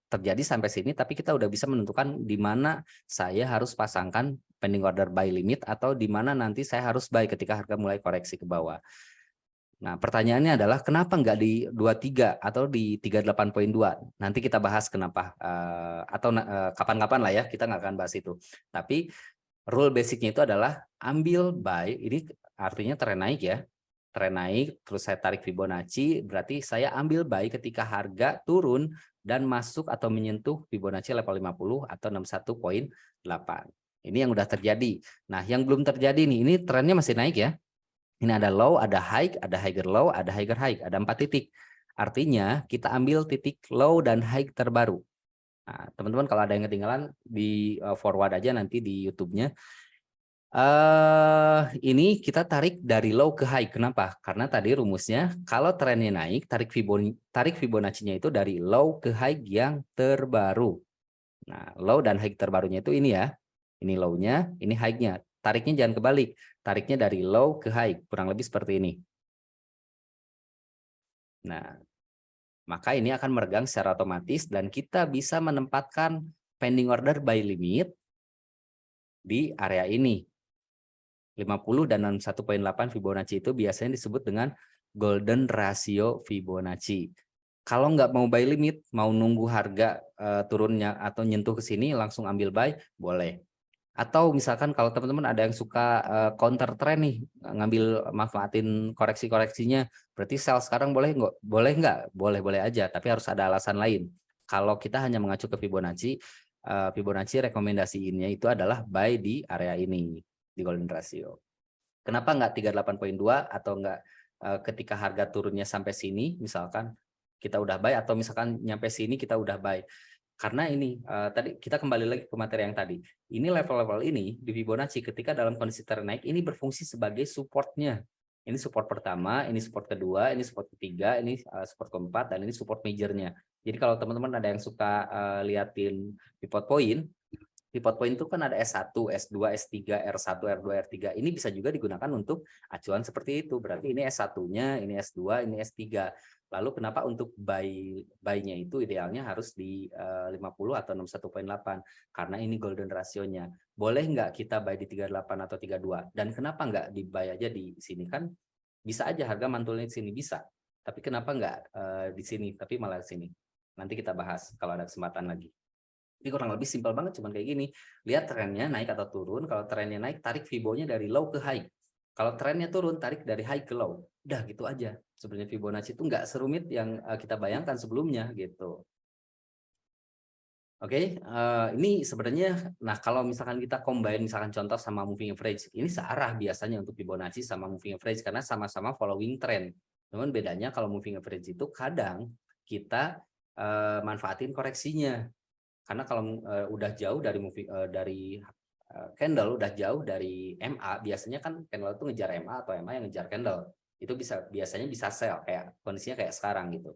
terjadi sampai sini, tapi kita udah bisa menentukan di mana saya harus pasangkan pending order buy limit atau di mana nanti saya harus buy ketika harga mulai koreksi ke bawah. Nah, pertanyaannya adalah kenapa nggak di 23 atau di 38.2? Nanti kita bahas kenapa atau kapan-kapan lah ya, kita nggak akan bahas itu. Tapi rule basicnya itu adalah ambil buy, ini artinya tren naik ya. Tren naik, terus saya tarik Fibonacci, berarti saya ambil buy ketika harga turun dan masuk atau menyentuh Fibonacci level 50 atau 61.8. Ini yang udah terjadi. Nah, yang belum terjadi nih, ini trennya masih naik ya. Ini ada low, ada high, ada higher low, ada higher high, ada 4 titik. Artinya kita ambil titik low dan high terbaru. Nah, teman-teman kalau ada yang ketinggalan di forward aja nanti di YouTube-nya. Ini kita tarik dari low ke high. Kenapa? Karena tadi rumusnya kalau trennya naik, tarik Fibonacci-nya itu dari low ke high yang terbaru. Nah, low dan high terbarunya itu ini ya. Ini low-nya, ini high-nya. Tariknya jangan kebalik. Tariknya dari low ke high, kurang lebih seperti ini. Nah, maka ini akan meregang secara otomatis dan kita bisa menempatkan pending order buy limit di area ini. 50 dan 61.8 Fibonacci itu biasanya disebut dengan golden ratio Fibonacci. Kalau nggak mau buy limit, mau nunggu harga turunnya atau nyentuh ke sini langsung ambil buy, boleh. Atau misalkan kalau teman-teman ada yang suka counter trend nih, ngambil manfaatin koreksi-koreksinya, berarti sell sekarang boleh nggak? Boleh aja, tapi harus ada alasan lain. Kalau kita hanya mengacu ke Fibonacci, Fibonacci rekomendasiinnya itu adalah buy di area ini, di golden ratio. Kenapa nggak 38.2 atau nggak ketika harga turunnya sampai sini, misalkan kita udah buy, atau misalkan nyampe sini kita udah buy. Karena ini tadi kita kembali lagi ke materi yang tadi. Ini level-level ini di Fibonacci ketika dalam kondisi tren naik ini berfungsi sebagai supportnya. Ini support pertama, ini support kedua, ini support ketiga, ini support keempat, dan ini support majornya. Jadi kalau teman-teman ada yang suka liatin pivot point, pivot point itu kan ada S1, S2, S3, R1, R2, R3. Ini bisa juga digunakan untuk acuan seperti itu. Berarti ini S1-nya, ini S2, ini S3. Lalu kenapa untuk buy-nya itu idealnya harus di 50 atau 61.8? Karena ini golden rasionya. Boleh nggak kita buy di 38 atau 32? Dan kenapa nggak di buy aja di sini? Kan bisa aja harga mantulnya di sini, bisa. Tapi kenapa nggak di sini, tapi malah di sini? Nanti kita bahas kalau ada kesempatan lagi. Ini kurang lebih simpel banget, cuman kayak gini. Lihat trennya naik atau turun. Kalau trennya naik, tarik Fibo-nya dari low ke high. Kalau trennya turun, tarik dari high ke low. Udah gitu aja. Sebenarnya Fibonacci itu nggak serumit yang kita bayangkan sebelumnya gitu. Oke, ini sebenarnya, nah kalau misalkan kita combine misalkan contoh sama moving average, ini searah biasanya untuk Fibonacci sama moving average karena sama-sama following trend. Namun bedanya kalau moving average itu kadang kita manfaatin koreksinya, karena kalau udah jauh dari candle, udah jauh dari MA, biasanya kan candle itu ngejar MA atau MA yang ngejar candle, itu biasanya bisa sell kayak kondisinya kayak sekarang gitu.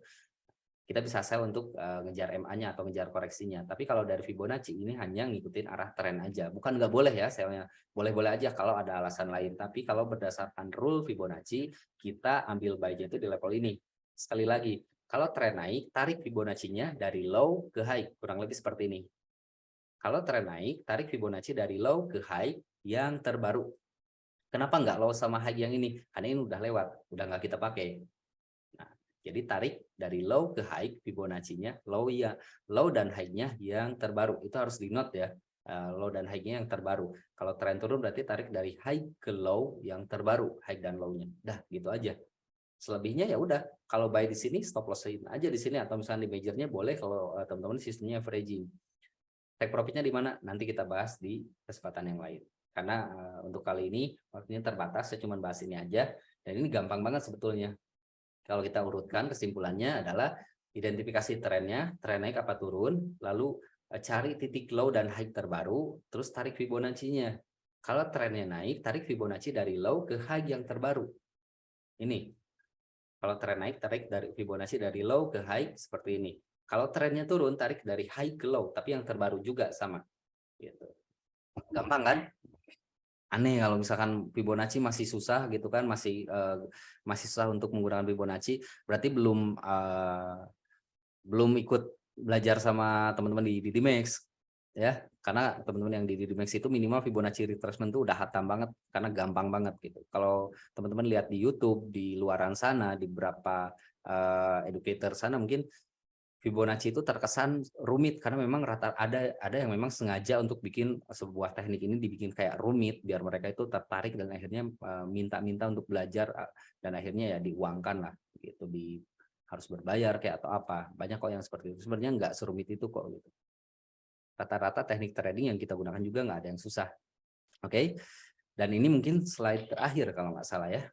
Kita bisa sell untuk ngejar MA-nya atau ngejar koreksinya. Tapi kalau dari Fibonacci ini hanya ngikutin arah tren aja. Bukan nggak boleh ya sellnya, boleh-boleh aja kalau ada alasan lain. Tapi kalau berdasarkan rule Fibonacci, kita ambil buy-nya itu di level ini. Sekali lagi, kalau tren naik, tarik Fibonacci-nya dari low ke high, kurang lebih seperti ini. Kalau tren naik, tarik Fibonacci dari low ke high yang terbaru. Kenapa nggak low sama high yang ini? Karena ini udah lewat, udah nggak kita pakai. Jadi tarik dari low ke high, Fibonacci-nya low dan high-nya yang terbaru. Itu harus di-note ya. Low dan high-nya yang terbaru. Kalau tren turun berarti tarik dari high ke low yang terbaru, high dan low-nya. Dah, gitu aja. Selebihnya ya udah, kalau buy di sini stop loss-in aja di sini atau misalnya di major-nya boleh kalau teman-teman sistemnya averaging. Take profit-nya di mana? Nanti kita bahas di kesempatan yang lain. Karena untuk kali ini waktunya terbatas, saya cuma bahas ini aja dan ini gampang banget sebetulnya. Kalau kita urutkan, kesimpulannya adalah identifikasi trennya, tren naik apa turun, lalu cari titik low dan high terbaru, terus tarik Fibonacci-nya. Kalau trennya naik, tarik Fibonacci dari low ke high yang terbaru. Ini. Kalau tren naik, tarik dari Fibonacci dari low ke high seperti ini. Kalau trennya turun, tarik dari high ke low, tapi yang terbaru juga sama. Gitu. Gampang kan? Aneh kalau misalkan Fibonacci masih susah gitu kan, masih susah untuk menggunakan Fibonacci, berarti belum ikut belajar sama teman-teman di DDMax ya, karena teman-teman yang di DDMax itu minimal Fibonacci retracement itu udah hatam banget karena gampang banget gitu. Kalau teman-teman lihat di YouTube di luaran sana, di beberapa educator sana mungkin Fibonacci itu terkesan rumit karena memang ada yang memang sengaja untuk bikin sebuah teknik ini dibikin kayak rumit biar mereka itu tertarik dan akhirnya minta-minta untuk belajar dan akhirnya ya diuangkan lah gitu, harus berbayar kayak atau apa. Banyak kok yang seperti itu. Sebenarnya nggak serumit itu kok gitu. Rata-rata teknik trading yang kita gunakan juga nggak ada yang susah. Oke. Dan ini mungkin slide terakhir kalau nggak salah ya.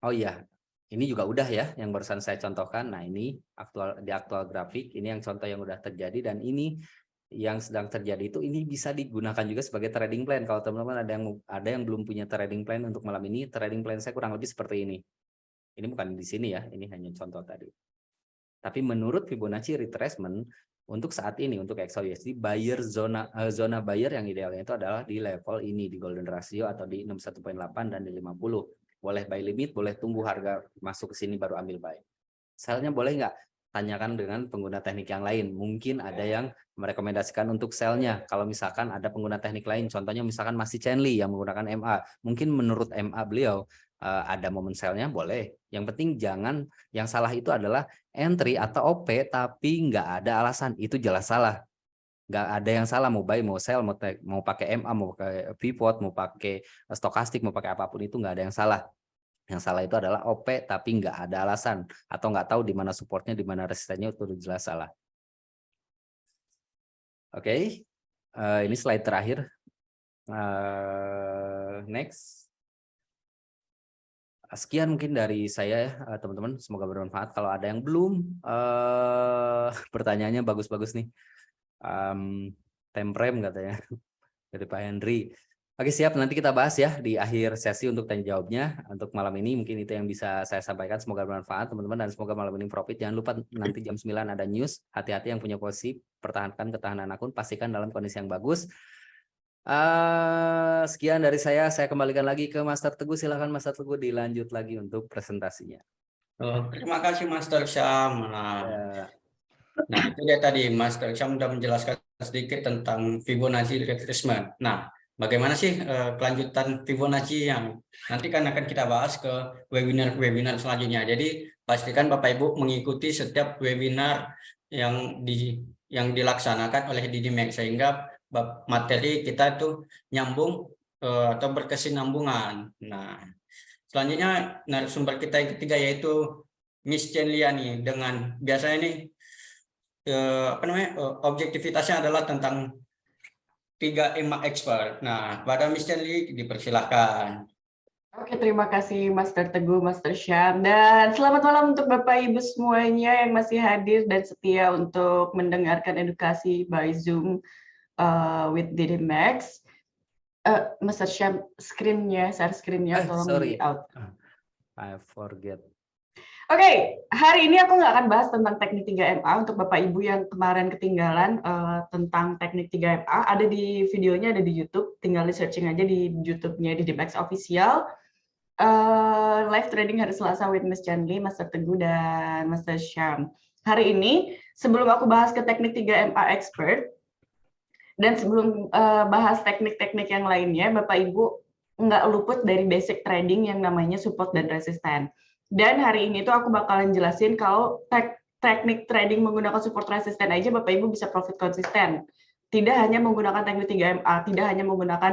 Oh iya, ini juga udah ya yang barusan saya contohkan. Nah ini aktual grafik, ini yang contoh yang udah terjadi dan ini yang sedang terjadi itu ini bisa digunakan juga sebagai trading plan. Kalau teman-teman ada yang belum punya trading plan untuk malam ini, trading plan saya kurang lebih seperti ini. Ini bukan di sini ya, ini hanya contoh tadi. Tapi menurut Fibonacci retracement untuk saat ini untuk XAUSD buyer zona buyer yang idealnya itu adalah di level ini di golden ratio atau di 61.8 dan di 50. Boleh buy limit, boleh tunggu harga masuk ke sini baru ambil buy. Sell-nya boleh nggak? Tanyakan dengan pengguna teknik yang lain. Mungkin ada yang merekomendasikan untuk sell-nya. Kalau misalkan ada pengguna teknik lain, contohnya misalkan masih Chen Li yang menggunakan MA. Mungkin menurut MA beliau ada momen sell-nya boleh. Yang penting jangan, yang salah itu adalah entry atau OP tapi nggak ada alasan. Itu jelas salah. Nggak ada yang salah mau buy mau sell mau pakai MA mau pakai pivot mau pakai stokastik mau pakai apapun itu nggak ada yang salah. Yang salah itu adalah OP tapi nggak ada alasan atau nggak tahu di mana supportnya di mana resistennya, itu jelas salah. Oke. Ini slide terakhir. Next. Sekian mungkin dari saya ya teman-teman, semoga bermanfaat. Kalau ada yang belum pertanyaannya bagus-bagus nih. Temprem katanya dari Pak Henry. Oke siap, nanti kita bahas ya di akhir sesi untuk tanya jawabnya. Untuk malam ini mungkin itu yang bisa saya sampaikan, semoga bermanfaat teman-teman dan semoga malam ini profit. Jangan lupa nanti jam 9 ada news, hati-hati yang punya posisi, pertahankan ketahanan akun, pastikan dalam kondisi yang bagus. Sekian dari saya kembalikan lagi ke Master Teguh, silakan Master Teguh dilanjut lagi untuk presentasinya. Terima kasih Master Syam. Nah, itu dia tadi Master Syam sudah menjelaskan sedikit tentang Fibonacci retracement. Nah, bagaimana sih kelanjutan Fibonacci yang nanti kan akan kita bahas ke webinar selanjutnya. Jadi pastikan Bapak Ibu mengikuti setiap webinar yang yang dilaksanakan oleh Didimek sehingga materi kita itu nyambung atau berkesinambungan. Nah, selanjutnya narasumber kita yang ketiga yaitu Miss Chenliani dengan biasanya nih objektivitasnya adalah tentang 3 EMA expert. Nah, pada Miss Chenli dipersilahkan. Oke, terima kasih Master Teguh, Master Syam, dan selamat malam untuk Bapak Ibu semuanya yang masih hadir dan setia untuk mendengarkan edukasi by Zoom with Didi Max. Master Syam, share screen-nya tolong Sorry. di out. I forget. Oke, hari ini aku nggak akan bahas tentang teknik 3MA untuk Bapak Ibu yang kemarin ketinggalan tentang teknik 3MA. Ada di videonya, ada di YouTube. Tinggal di searching aja di YouTube-nya Didi Max Official. Live trading hari Selasa with Miss Chandli, Master Teguh, dan Master Syam. Hari ini, sebelum aku bahas ke teknik 3MA expert, dan sebelum bahas teknik-teknik yang lainnya, Bapak Ibu nggak luput dari basic trading yang namanya support dan resisten. Dan hari ini tuh aku bakalan jelasin kalau teknik trading menggunakan support resisten aja Bapak Ibu bisa profit konsisten. Tidak hanya menggunakan teknik 3MA, tidak hanya menggunakan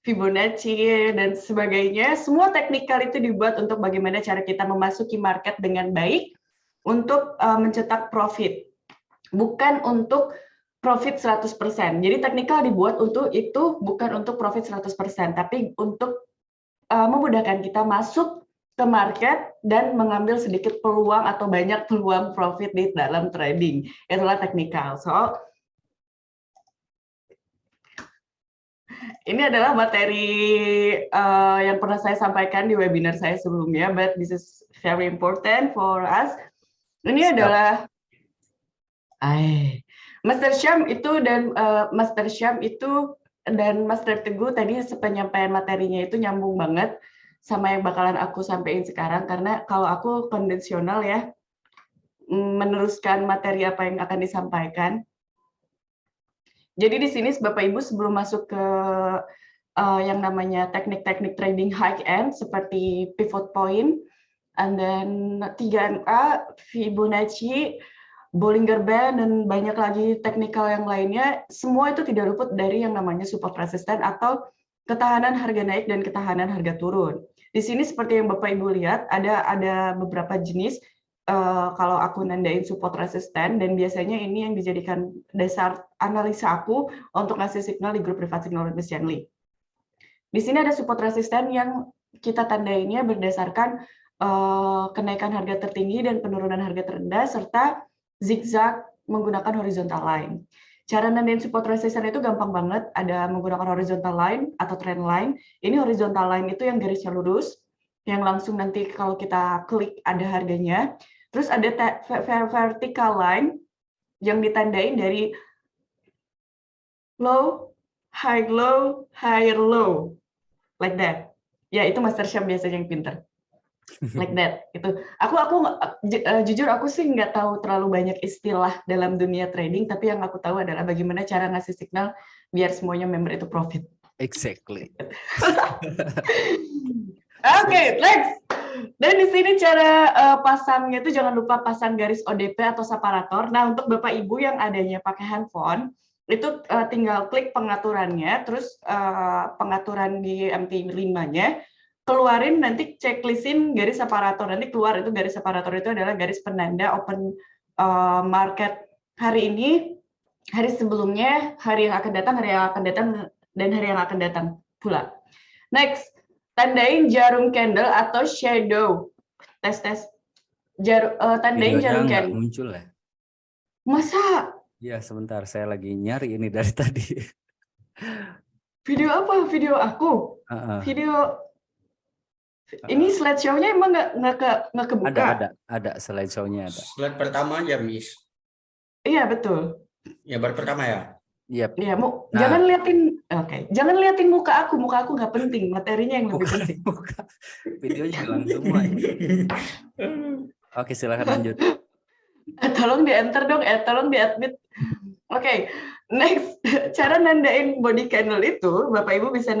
Fibonacci dan sebagainya. Semua teknikal itu dibuat untuk bagaimana cara kita memasuki market dengan baik untuk mencetak profit. Bukan untuk profit 100%. Jadi teknikal dibuat untuk itu, bukan untuk profit 100%, tapi untuk memudahkan kita masuk ke market dan mengambil sedikit peluang atau banyak peluang profit di dalam trading. Itulah teknikal. So, ini adalah materi yang pernah saya sampaikan di webinar saya sebelumnya, but this is very important for us. Ini adalah Master Syam itu dan Master Teguh tadi penyampaian materinya itu nyambung banget sama yang bakalan aku sampaikan sekarang, karena kalau aku konvensional ya, meneruskan materi apa yang akan disampaikan. Jadi di sini Bapak Ibu sebelum masuk ke yang namanya teknik-teknik trading high end seperti pivot point, and then 3MA, Fibonacci, Bollinger Band, dan banyak lagi teknikal yang lainnya, semua itu tidak luput dari yang namanya support resisten atau ketahanan harga naik dan ketahanan harga turun. Di sini seperti yang Bapak Ibu lihat, ada beberapa jenis kalau aku nandain support resisten, dan biasanya ini yang dijadikan dasar analisa aku untuk ngasih signal di grup privat signal Miss Chandli. Di sini ada support resisten yang kita tandainnya berdasarkan kenaikan harga tertinggi dan penurunan harga terendah, serta zigzag menggunakan horizontal line. Cara nandain support resisten itu gampang banget, ada menggunakan horizontal line atau trend line. Ini horizontal line itu yang garisnya lurus, yang langsung nanti kalau kita klik ada harganya. Terus ada vertical line yang ditandain dari low, higher low, like that. Ya, itu Master Syam biasanya yang pinter. Like that, gitu. Jujur aku sih nggak tahu terlalu banyak istilah dalam dunia trading, tapi yang aku tahu adalah bagaimana cara ngasih signal biar semuanya member itu profit. Exactly. Oke, next. Dan di sini cara pasangnya itu jangan lupa pasang garis ODP atau separator. Nah, untuk Bapak Ibu yang adanya pakai handphone, itu tinggal klik pengaturannya, terus pengaturan di MT5-nya, keluarin nanti checklistin garis separator, nanti keluar itu garis separator itu adalah garis penanda open market hari ini, hari sebelumnya, hari yang akan datang, dan hari yang akan datang pula. Next, tandain jarum candle atau shadow. Tes. Tandain jarum candle. Muncul ya? Masa? Ya, sebentar, saya lagi nyari ini dari tadi. Video apa? Video aku? Video. Ini slideshow-nya emang nggak kebuka? Ada slideshow-nya ada. Slide pertama aja, Miss. Iya, betul. Ya, baru pertama ya. Yep. Iya, jangan liatin. Oke, jangan liatin muka aku nggak penting, materinya yang lebih penting. Videonya hilang semua. Oke, silakan lanjut. Tolong di enter dong, tolong di admit. Oke, Next, cara nandain body candle itu, Bapak Ibu bisa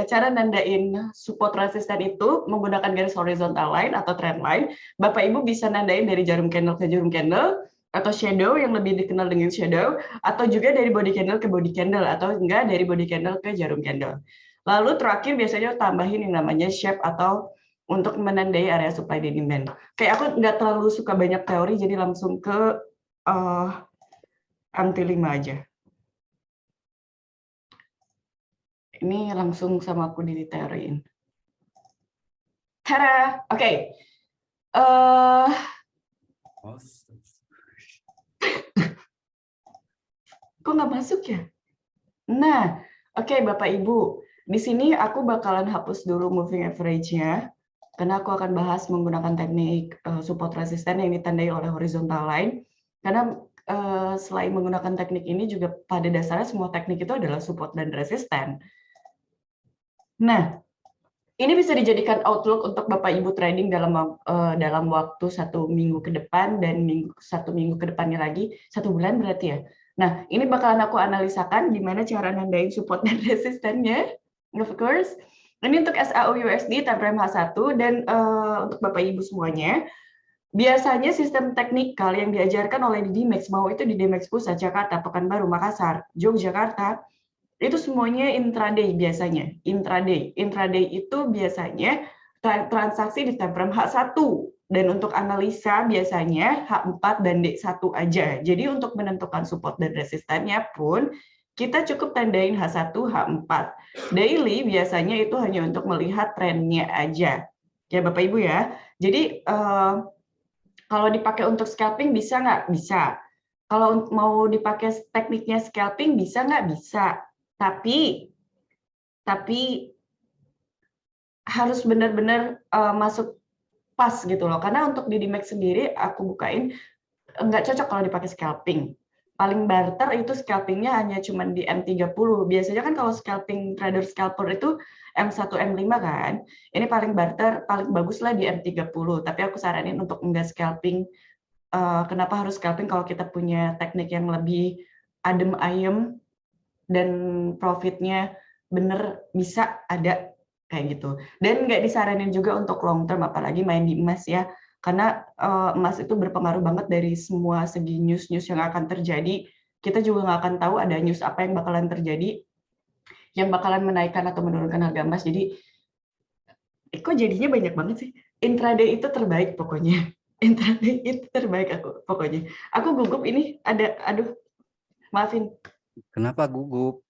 cara nandain support resisten itu menggunakan garis horizontal line atau trend line. Bapak Ibu bisa nandain dari jarum candle ke jarum candle, atau shadow yang lebih dikenal dengan shadow, atau juga dari body candle ke body candle, atau enggak dari body candle ke jarum candle. Lalu terakhir biasanya tambahin yang namanya shape atau untuk menandai area supply dan demand. Kayak aku nggak terlalu suka banyak teori, jadi langsung ke MT5 aja. Ini langsung sama aku diteoriin. Tada! Oke. Kok nggak masuk ya? Nah, oke Bapak Ibu. Di sini aku bakalan hapus dulu moving average-nya. Karena aku akan bahas menggunakan teknik support resisten yang ditandai oleh horizontal line. Karena selain menggunakan teknik ini juga pada dasarnya semua teknik itu adalah support dan resisten. Nah, ini bisa dijadikan outlook untuk Bapak Ibu trading dalam waktu 1 minggu ke depan dan 1 minggu ke depannya lagi, 1 bulan berarti ya. Nah, ini bakalan aku analisakan gimana cara nandain support dan resistennya. Of course. Ini untuk SAU USD time frame H1 dan untuk Bapak Ibu semuanya. Biasanya sistem teknikal yang diajarkan oleh di DMAX, mau itu di DMAX Pusat, Jakarta, Pekanbaru, Makassar, Yogyakarta, itu semuanya intraday biasanya. Intraday itu biasanya transaksi di time frame H1 dan untuk analisa biasanya H4 dan D1 aja. Jadi untuk menentukan support dan resistannya pun kita cukup tandain H1, H4. Daily biasanya itu hanya untuk melihat trennya aja. Ya Bapak Ibu ya. Jadi kalau dipakai untuk scalping bisa nggak? Bisa. Kalau mau dipakai tekniknya scalping bisa nggak? Bisa. Tapi harus benar-benar masuk pas gitu loh. Karena untuk di DMAX sendiri aku bukain nggak cocok kalau dipakai scalping. Paling barter itu scalpingnya hanya cuma di M30. Biasanya kan kalau scalping trader scalper itu M1, M5 kan. Ini paling barter, paling bagus lah di M30. Tapi aku saranin untuk enggak scalping. Kenapa harus scalping kalau kita punya teknik yang lebih adem ayem dan profitnya bener bisa ada kayak gitu. Dan nggak disaranin juga untuk long term, apalagi main di emas ya. Karena emas itu berpengaruh banget dari semua segi news-news yang akan terjadi. Kita juga nggak akan tahu ada news apa yang bakalan terjadi, yang bakalan menaikkan atau menurunkan harga emas. Jadi, kok jadinya banyak banget sih? Intraday itu terbaik pokoknya. Intraday itu terbaik aku pokoknya. Aku gugup ini aduh, maafin. Kenapa gugup?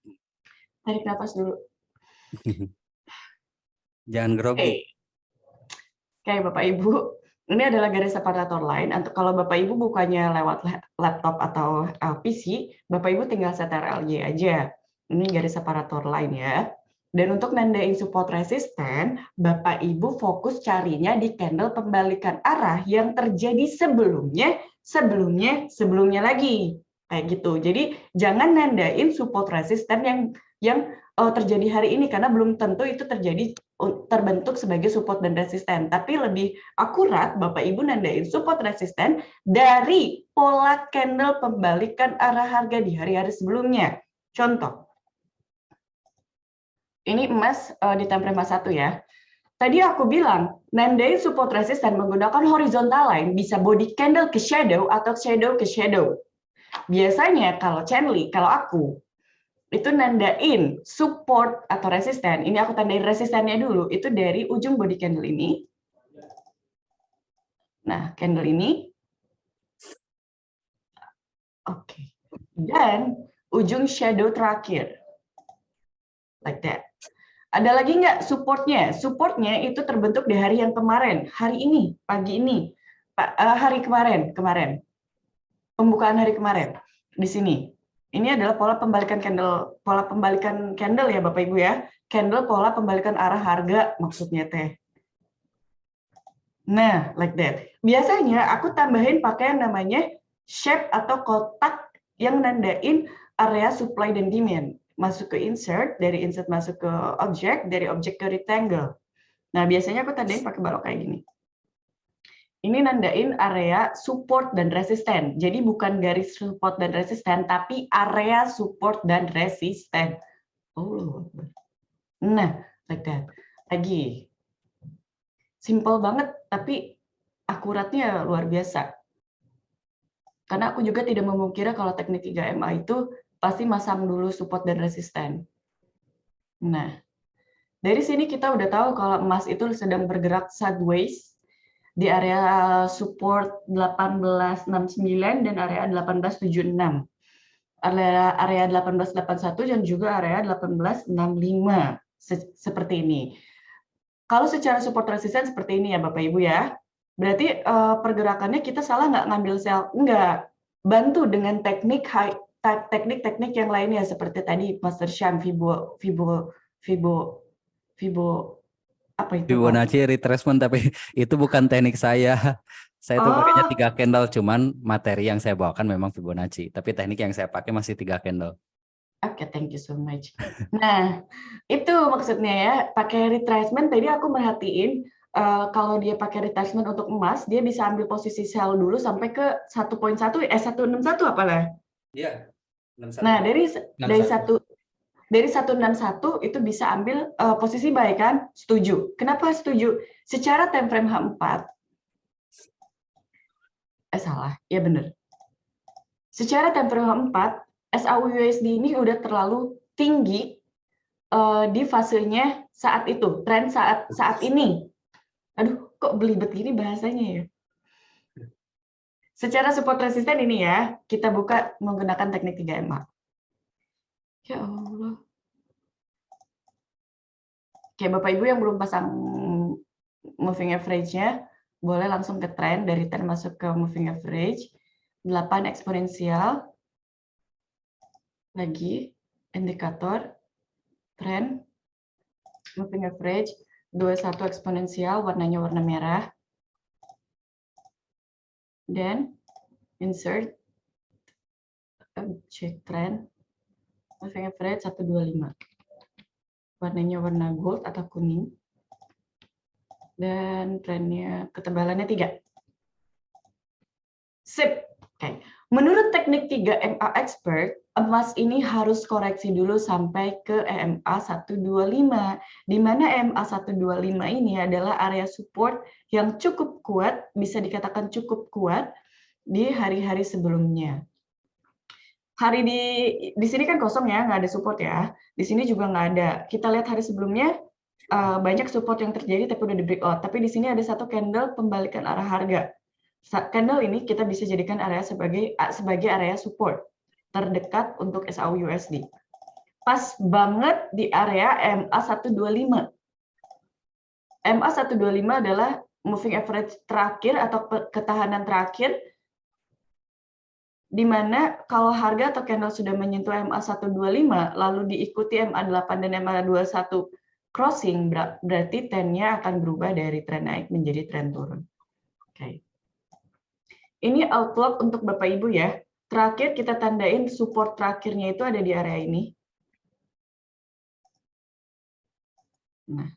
Tarik nafas dulu. Jangan grogi. Oke, Bapak Ibu, ini adalah garis separator line. Kalau Bapak Ibu bukannya lewat laptop atau PC, Bapak Ibu tinggal setel LY aja. Ini garis separator line ya. Dan untuk nandain support resisten, Bapak Ibu fokus carinya di candle pembalikan arah yang terjadi sebelumnya lagi. Kayak gitu. Jadi jangan nandain support resisten yang terjadi hari ini karena belum tentu itu terbentuk sebagai support dan resisten. Tapi lebih akurat Bapak Ibu nandain support resisten dari pola candle pembalikan arah harga di hari-hari sebelumnya. Contoh. Ini emas di time frame 1 ya. Tadi aku bilang, nandain support resisten menggunakan horizontal line bisa body candle ke shadow atau shadow ke shadow. Biasanya kalau Chandli, kalau aku, itu nandain support atau resisten. Ini aku tandain resistennya dulu, itu dari ujung body candle ini. Nah, candle ini. Oke. Dan ujung shadow terakhir. Like that. Ada lagi nggak supportnya? Supportnya itu terbentuk di hari yang kemarin, hari ini, pagi ini, hari kemarin. Pembukaan hari kemarin di sini. Ini adalah pola pembalikan candle ya Bapak Ibu ya. Candle pola pembalikan arah harga maksudnya teh. Nah, like that. Biasanya aku tambahin pakai yang namanya shape atau kotak yang nandain area supply dan demand. Masuk ke insert, dari insert masuk ke objek, dari objek ke rectangle. Nah, biasanya aku tandain pakai balok kayak gini. Ini nandain area support dan resisten. Jadi bukan garis support dan resisten, tapi area support dan resisten. Oh, nah, like that. Lagi, simple banget, tapi akuratnya luar biasa. Karena aku juga tidak memungkiri kalau teknik 3MA itu pasti masang dulu support dan resisten. Nah, dari sini kita udah tahu kalau emas itu sedang bergerak sideways di area support 1869 dan area 1876. Area 1881 dan juga area 1865 seperti ini. Kalau secara support resisten seperti ini ya Bapak Ibu ya. Berarti pergerakannya kita salah nggak ngambil sell? Enggak. Bantu dengan teknik-teknik yang lainnya seperti tadi Master Sham, Fibo apa itu? Fibonacci retracement, tapi itu bukan teknik saya. Saya tuh pakainya 3 candle, cuman materi yang saya bawakan memang Fibonacci, tapi teknik yang saya pakai masih 3 candle. Oke, thank you so much. Nah, itu maksudnya ya, pakai retracement. Tadi aku merhatiin kalau dia pakai retracement untuk emas, dia bisa ambil posisi sell dulu sampai ke 1.1 161 apalah. Iya. 61. Nah, dari 161 itu bisa ambil posisi buy kan? Setuju. Kenapa setuju? Secara time frame H4 salah. Ya benar. Secara time frame H4 SAU-USD ini udah terlalu tinggi di fasenya saat itu, tren saat ini. Aduh, kok belibet gini bahasanya ya? Secara support resisten ini ya, kita buka menggunakan teknik 3MA. Ya Allah. Oke, Bapak Ibu yang belum pasang moving average-nya, boleh langsung ke trend, dari trend masuk ke moving average. 8 eksponensial. Lagi, indikator, trend, moving average, 21 eksponensial, warnanya warna merah. Dan insert, check trend, moving average 125. Warnanya warna gold atau kuning. Dan trennya ketebalannya 3. Sip. Oke. Menurut teknik 3MA expert, emas ini harus koreksi dulu sampai ke EMA 125, di mana EMA 125 ini adalah area support yang cukup kuat, bisa dikatakan cukup kuat di hari-hari sebelumnya. Hari di sini kan kosong ya, nggak ada support ya. Di sini juga nggak ada. Kita lihat hari sebelumnya banyak support yang terjadi tapi udah di breakout. Tapi di sini ada satu candle pembalikan arah harga. Candle ini kita bisa jadikan area sebagai area support terdekat untuk SAU-USD. Pas banget di area MA 125. MA 125 adalah moving average terakhir atau ketahanan terakhir, di mana kalau harga atau candle sudah menyentuh MA 125, lalu diikuti MA 8 dan MA 21 crossing, berarti trendnya akan berubah dari tren naik menjadi tren turun. Oke. Ini outlook untuk Bapak Ibu ya. Terakhir kita tandain support terakhirnya itu ada di area ini. Nah.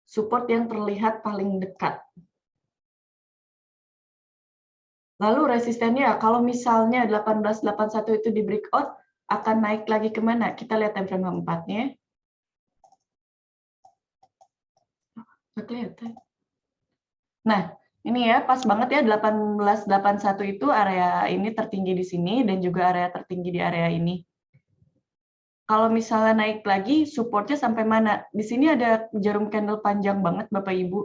Support yang terlihat paling dekat. Lalu resistennya, kalau misalnya 1881 itu di breakout, akan naik lagi kemana? Kita lihat time frame 4-nya. Nggak kelihatan. Nah, ini ya, pas banget ya 1881 itu area ini tertinggi di sini, dan juga area tertinggi di area ini. Kalau misalnya naik lagi, supportnya sampai mana? Di sini ada jarum candle panjang banget, Bapak Ibu.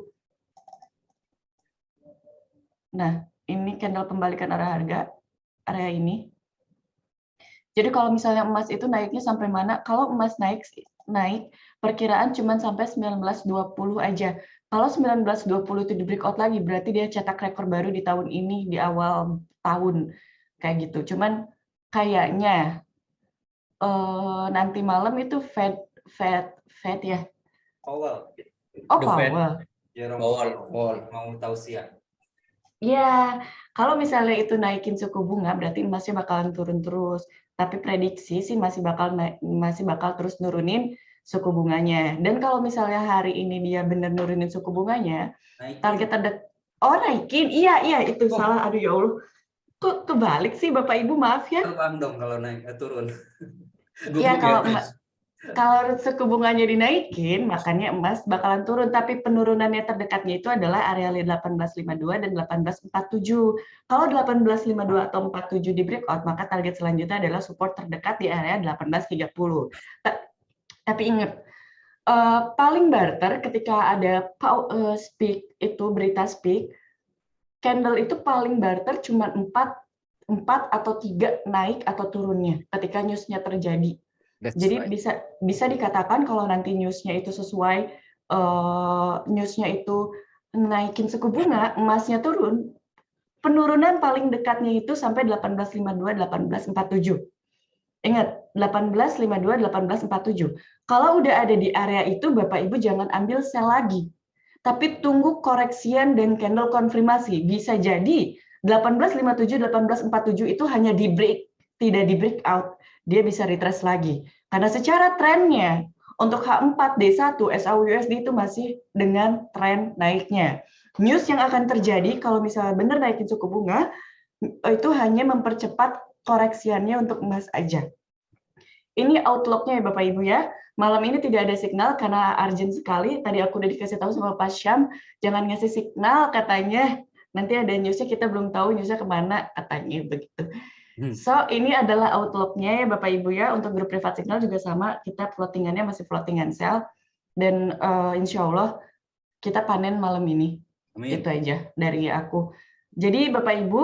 Nah, ini candle pembalikan arah harga, area ini. Jadi kalau misalnya emas itu naiknya sampai mana? Kalau emas naik perkiraan cuma sampai 1920 aja. Kalau 1920 itu di breakout lagi, berarti dia cetak rekor baru di tahun ini, di awal tahun. Kayak gitu. Cuman kayaknya nanti malam itu Fed ya. Powell. Oh, Powell. Powell mau tausiah. Ya, kalau misalnya itu naikin suku bunga, berarti emasnya bakalan turun terus. Tapi prediksi sih masih bakal terus nurunin suku bunganya. Dan kalau misalnya hari ini dia benar nurunin suku bunganya, target naikin, iya itu salah, aduh ya Allah, kok kebalik sih Bapak Ibu, maaf ya. Terbang dong kalau naik turun. Ya Gugup ya, Miss. kalau suku bunganya dinaikin, makanya emas bakalan turun. Tapi penurunannya terdekatnya itu adalah area 1852 dan 1847. Kalau 1852 atau 47 di breakout, maka target selanjutnya adalah support terdekat di area 1830. Tapi ingat, paling barter ketika ada speak, itu berita speak, candle itu paling barter cuma 4 atau 3 naik atau turunnya ketika newsnya terjadi. Jadi bisa dikatakan kalau nanti newsnya itu sesuai, newsnya itu naikin suku bunga, emasnya turun, penurunan paling dekatnya itu sampai 1852, 1847. Ingat, 1852, 1847. Kalau udah ada di area itu, Bapak Ibu jangan ambil sell lagi. Tapi tunggu koreksian dan candle konfirmasi. Bisa jadi 1857, 1847 itu hanya di break, tidak di breakout. Dia bisa retrace lagi. Karena secara trennya, untuk H4D1, SAUUSD itu masih dengan tren naiknya. News yang akan terjadi kalau misalnya benar naikin suku bunga, itu hanya mempercepat koreksiannya untuk emas aja. Ini outlook-nya ya Bapak Ibu ya. Malam ini tidak ada signal karena urgent sekali. Tadi aku udah dikasih tahu sama Pak Syam, jangan ngasih signal katanya. Nanti ada newsnya, kita belum tahu newsnya kemana katanya begitu. So, ini adalah outlook-nya ya Bapak Ibu ya. Untuk grup privat signal juga sama, kita floatingannya masih floatingan sell. Dan insya Allah kita panen malam ini. Amin. Itu aja dari aku. Jadi Bapak Ibu,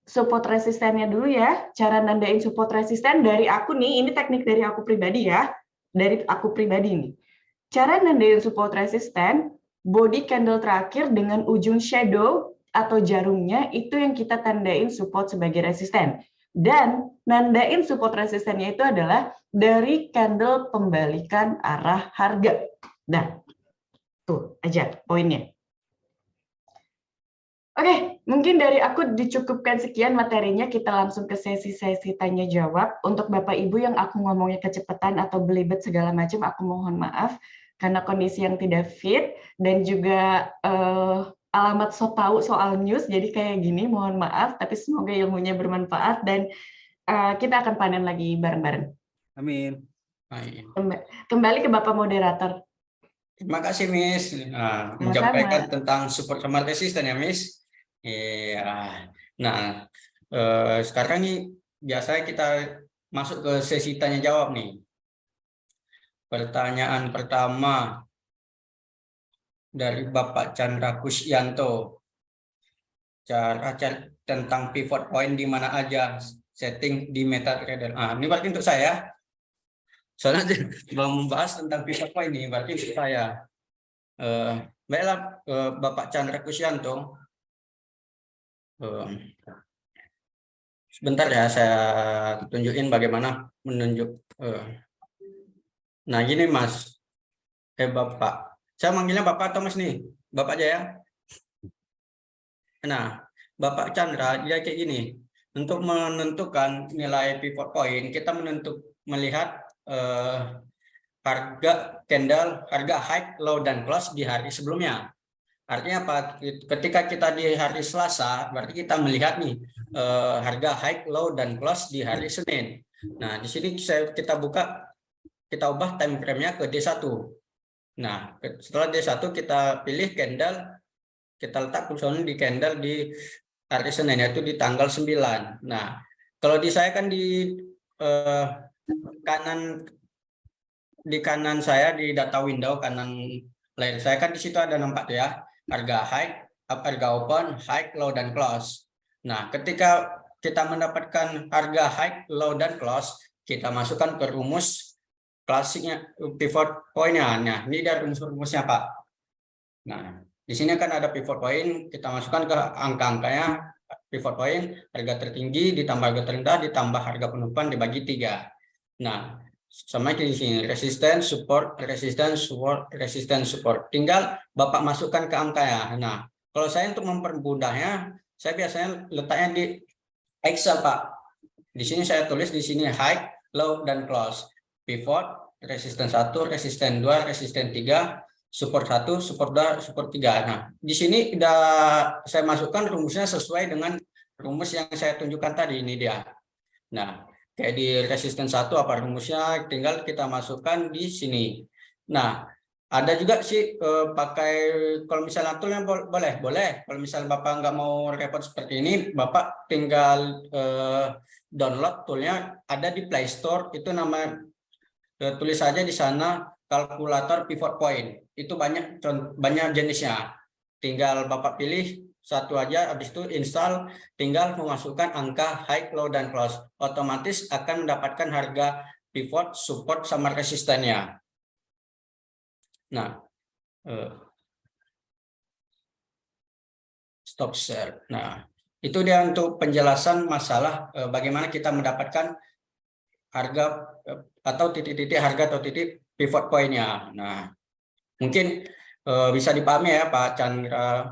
support resistennya dulu ya. Cara nandain support resisten dari aku nih, ini teknik dari aku pribadi ya. Dari aku pribadi nih. Cara nandain support resisten, body candle terakhir dengan ujung shadow atau jarumnya, itu yang kita tandain support sebagai resisten. Dan nandain support resistennya itu adalah dari candle pembalikan arah harga. Nah, tuh aja poinnya. Oke, mungkin dari aku dicukupkan sekian materinya, kita langsung ke sesi-sesi tanya jawab. Untuk Bapak Ibu yang aku ngomongnya kecepatan atau belibet segala macam, aku mohon maaf karena kondisi yang tidak fit dan juga alamat so tahu soal news, jadi kayak gini, mohon maaf, tapi semoga ilmunya bermanfaat dan kita akan panen lagi bareng-bareng. Amin. Kembali ke Bapak Moderator. Terima kasih, Miss. Menyampaikan tentang support sama resisten ya, Miss. Nah, sekarang nih biasanya kita masuk ke sesi tanya jawab nih. Pertanyaan pertama dari Bapak Chandra Kusyanto. Cara tentang pivot point di mana aja setting di MetaTrader. Ini berarti untuk saya. Soalnya belum membahas tentang pivot point ini, berarti untuk saya. Baiklah, Bapak Chandra Kusyanto. Sebentar ya, saya tunjukin bagaimana menunjuk. Nah, gini Mas. Bapak. Saya manggilnya Bapak atau Mas nih? Bapak aja ya. Nah, Bapak Chandra, dia kayak gini. Untuk menentukan nilai pivot point, kita melihat harga candle, harga high, low, dan close di hari sebelumnya. Artinya apa? Ketika kita di hari Selasa, berarti kita melihat nih harga high, low, dan close di hari Senin. Nah, di sini kita ubah time frame-nya ke D1. Nah, setelah D1 kita pilih candle, kita letak kursornya di candle di hari Senin, yaitu di tanggal 9. Nah, kalau di saya kan di kanan saya di data window kanan layar saya kan di situ ada nampak ya harga high, harga open, high, low, dan close. Nah, ketika kita mendapatkan harga high, low, dan close, kita masukkan ke rumus klasiknya pivot point-nya. Nah, ini dari rumus-rumusnya Pak. Nah, di sini kan ada pivot point, kita masukkan ke angka-angkanya. Pivot point, harga tertinggi ditambah harga terendah ditambah harga penutupan dibagi 3. Nah, sama di sini resisten, support, resisten, support, resisten, support. Tinggal Bapak masukkan ke angka ya. Nah, kalau saya untuk mempermudahnya, saya biasanya letaknya di Excel Pak. Di sini saya tulis di sini high, low, dan close. Pivot, resisten 1, resisten 2, resisten 3, support 1, support 2, support 3. Nah, di sini udah saya masukkan rumusnya sesuai dengan rumus yang saya tunjukkan tadi, ini dia. Nah, kayak di resisten 1 apa rumusnya, tinggal kita masukkan di sini. Nah, ada juga sih pakai, kalau misalnya toolnya boleh. Kalau misalnya Bapak nggak mau repot seperti ini, Bapak tinggal download toolnya, ada di Play Store, itu nama tulis saja di sana kalkulator pivot point. Itu banyak jenisnya. Tinggal Bapak pilih satu aja, habis itu install, tinggal memasukkan angka high, low, dan close. Otomatis akan mendapatkan harga pivot, support, sama resistennya. Nah, stop share. Nah, itu dia untuk penjelasan masalah bagaimana kita mendapatkan harga atau titik-titik harga atau titik pivot point-nya. Nah, mungkin bisa dipahami ya Pak Chandra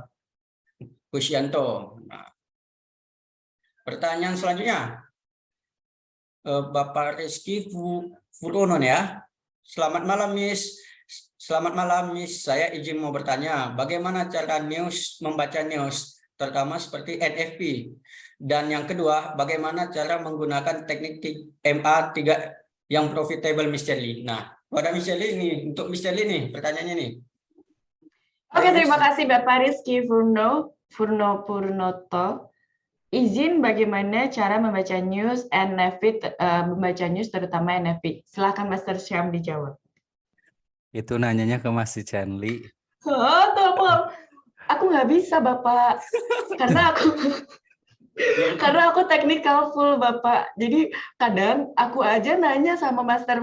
Kusyanto. Nah, pertanyaan selanjutnya, Bapak Rizky Furonon ya. Selamat malam Miss. Selamat malam Miss. Saya izin mau bertanya, bagaimana cara membaca news, terutama seperti NFP. Dan yang kedua, bagaimana cara menggunakan teknik MA3 yang profitable Mr. Lee. Nah, pada Mr. Lee nih, untuk Mr. Lee nih, pertanyaannya nih. Oke, terima kasih Bapak Rizky Purnoto. Izin bagaimana cara membaca news NFP, membaca news terutama NFP. Silakan Master Syam dijawab. Itu nanyanya ke Mas Chanli. Oh, tolong. Aku nggak bisa Bapak, karena aku technical full Bapak. Jadi kadang aku aja nanya sama master,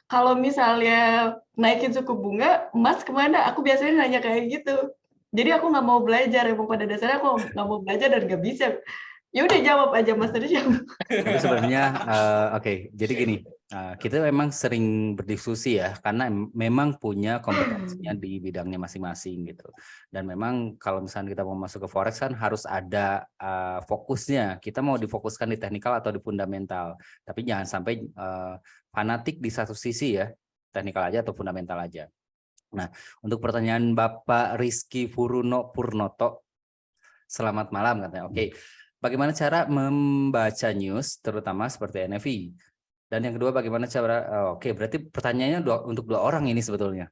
kalau misalnya naikin suku bunga, Mas kemana? Aku biasanya nanya kayak gitu. Jadi aku nggak mau belajar, emang pada dasarnya aku nggak mau belajar dan nggak bisa. Ya udah jawab aja Master Syam. Tapi sebenarnya oke, jadi gini, kita memang sering berdiskusi ya, karena memang punya kompetensinya di bidangnya masing-masing gitu. Dan memang kalau misalnya kita mau masuk ke forex kan harus ada fokusnya. Kita mau difokuskan di teknikal atau di fundamental. Tapi jangan sampai fanatik di satu sisi ya, teknikal aja atau fundamental aja. Nah, untuk pertanyaan Bapak Rizky Purnoto, selamat malam katanya. Oke. Bagaimana cara membaca news, terutama seperti NFI? Dan yang kedua, bagaimana cara? Oke, berarti pertanyaannya untuk dua orang ini sebetulnya.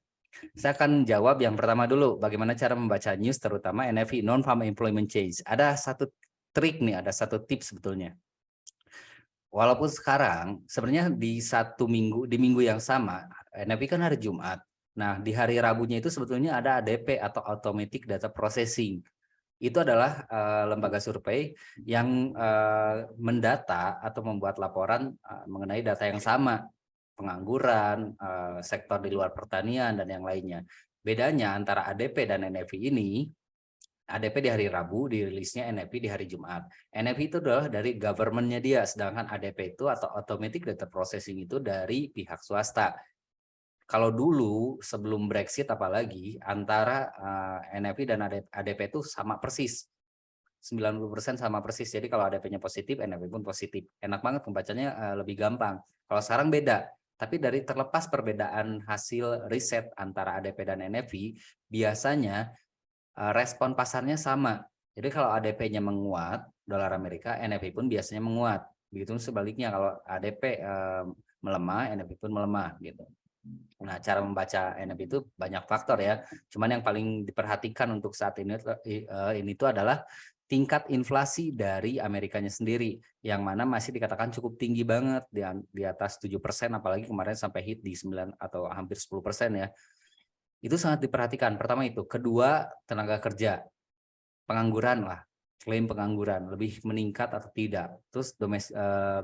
Saya akan jawab yang pertama dulu. Bagaimana cara membaca news, terutama NFI, non-farm employment change. Ada satu trik nih, ada satu tips sebetulnya. Walaupun sekarang, sebenarnya di minggu yang sama, NFI kan hari Jumat. Nah, di hari Rabunya itu sebetulnya ada ADP atau Automatic Data Processing. Itu adalah lembaga survei yang mendata atau membuat laporan mengenai data yang sama, pengangguran, sektor di luar pertanian, dan yang lainnya. Bedanya antara ADP dan NFI ini, ADP di hari Rabu, dirilisnya NFI di hari Jumat. NFI itu adalah dari government-nya dia, sedangkan ADP itu atau Automatic Data Processing itu dari pihak swasta. Kalau dulu sebelum Brexit apalagi antara NFI dan ADP itu sama persis. 90% sama persis. Jadi kalau ADP-nya positif, NFI pun positif. Enak banget membacanya, lebih gampang. Kalau sekarang beda. Tapi dari terlepas perbedaan hasil riset antara ADP dan NFI, biasanya respon pasarnya sama. Jadi kalau ADP-nya menguat, dolar Amerika, NFI pun biasanya menguat. Begitu sebaliknya kalau ADP melemah, NFI pun melemah gitu. Nah, cara membaca NFP itu banyak faktor ya. Cuman yang paling diperhatikan untuk saat ini itu adalah tingkat inflasi dari Amerikanya sendiri, yang mana masih dikatakan cukup tinggi banget, di atas 7%, apalagi kemarin sampai hit di 9 atau hampir 10% ya. Itu sangat diperhatikan. Pertama itu. Kedua, tenaga kerja. Pengangguran lah. Klaim pengangguran lebih meningkat atau tidak. Terus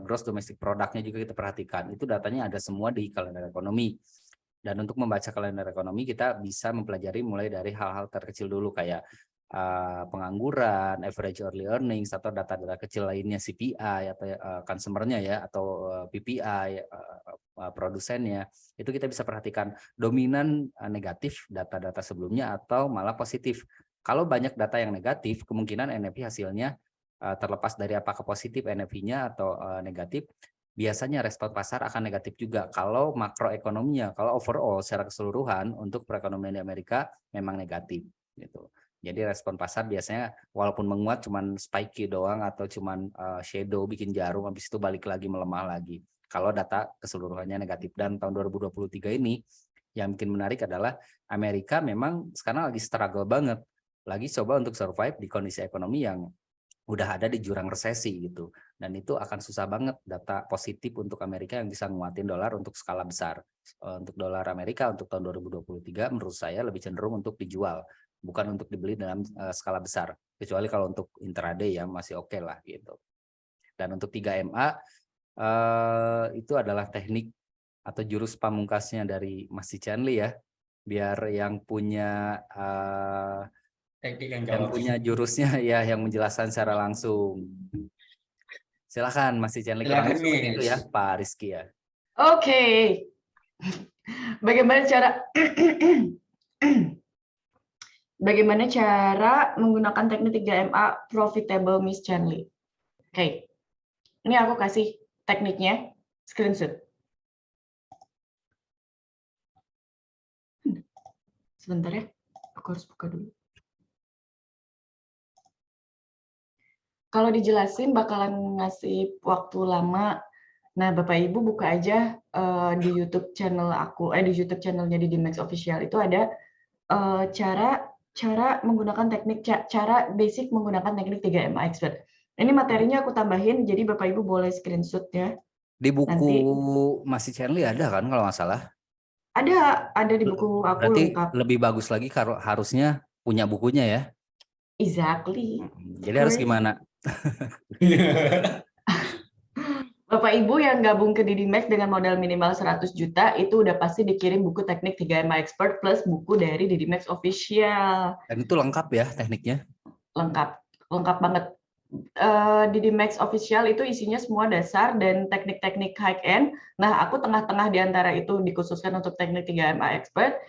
gross domestic product-nya juga kita perhatikan. Itu datanya ada semua di kalender ekonomi. Dan untuk membaca kalender ekonomi kita bisa mempelajari mulai dari hal-hal terkecil dulu kayak pengangguran, average early earnings, atau data-data kecil lainnya, CPI atau consumer-nya ya, atau PPI produsennya. Itu kita bisa perhatikan dominan negatif data-data sebelumnya atau malah positif. Kalau banyak data yang negatif, kemungkinan NFI hasilnya terlepas dari apakah positif NFI-nya atau negatif, biasanya respon pasar akan negatif juga kalau makroekonominya, kalau overall secara keseluruhan untuk perekonomian di Amerika memang negatif gitu. Jadi respon pasar biasanya walaupun menguat cuman spiky doang atau cuman shadow bikin jarum habis itu balik lagi melemah lagi. Kalau data keseluruhannya negatif. Dan tahun 2023 ini yang bikin menarik adalah Amerika memang sekarang lagi struggle banget. Lagi coba untuk survive di kondisi ekonomi yang udah ada di jurang resesi gitu. Dan itu akan susah banget data positif untuk Amerika yang bisa nguatin dolar untuk skala besar. Untuk dolar Amerika untuk tahun 2023 menurut saya lebih cenderung untuk dijual, bukan untuk dibeli dalam skala besar. Kecuali kalau untuk intraday ya masih oke lah gitu. Dan untuk 3MA itu adalah teknik atau jurus pamungkasnya dari Mas Cichanli ya. Biar yang punya Teknik yang yang jawab. punya jurusnya ya yang menjelaskan secara langsung. Silakan Mas Cichanli, kurang Silakan, lebih seperti itu ya Miss. Pak Rizky ya. Oke. Bagaimana cara bagaimana cara menggunakan teknik 3MA profitable Miss Chanli? Oke. Ini aku kasih tekniknya, screenshot. Sebentar ya, aku harus buka dulu. Kalau dijelasin bakalan ngasih waktu lama. Nah, Bapak Ibu buka aja di YouTube channel aku, di YouTube channelnya di Dimax Official itu ada cara menggunakan teknik, cara basic menggunakan teknik 3MA Expert. Ini materinya aku tambahin, jadi Bapak Ibu boleh screenshot ya. Di buku Nanti Mas Cichanli ada kan kalau nggak salah? ada di buku aku Berarti lengkap. lebih bagus lagi kalau harusnya punya bukunya ya. Exactly. Jadi harus gimana? Bapak Ibu yang gabung ke Didimax dengan modal minimal 100 juta itu udah pasti dikirim buku teknik 3MA Expert plus buku dari Didimax Official. Dan itu lengkap ya tekniknya? Lengkap banget. Didimax Official itu isinya semua dasar dan teknik-teknik high end. Nah, aku tengah-tengah di antara itu dikhususkan untuk teknik 3MA Expert.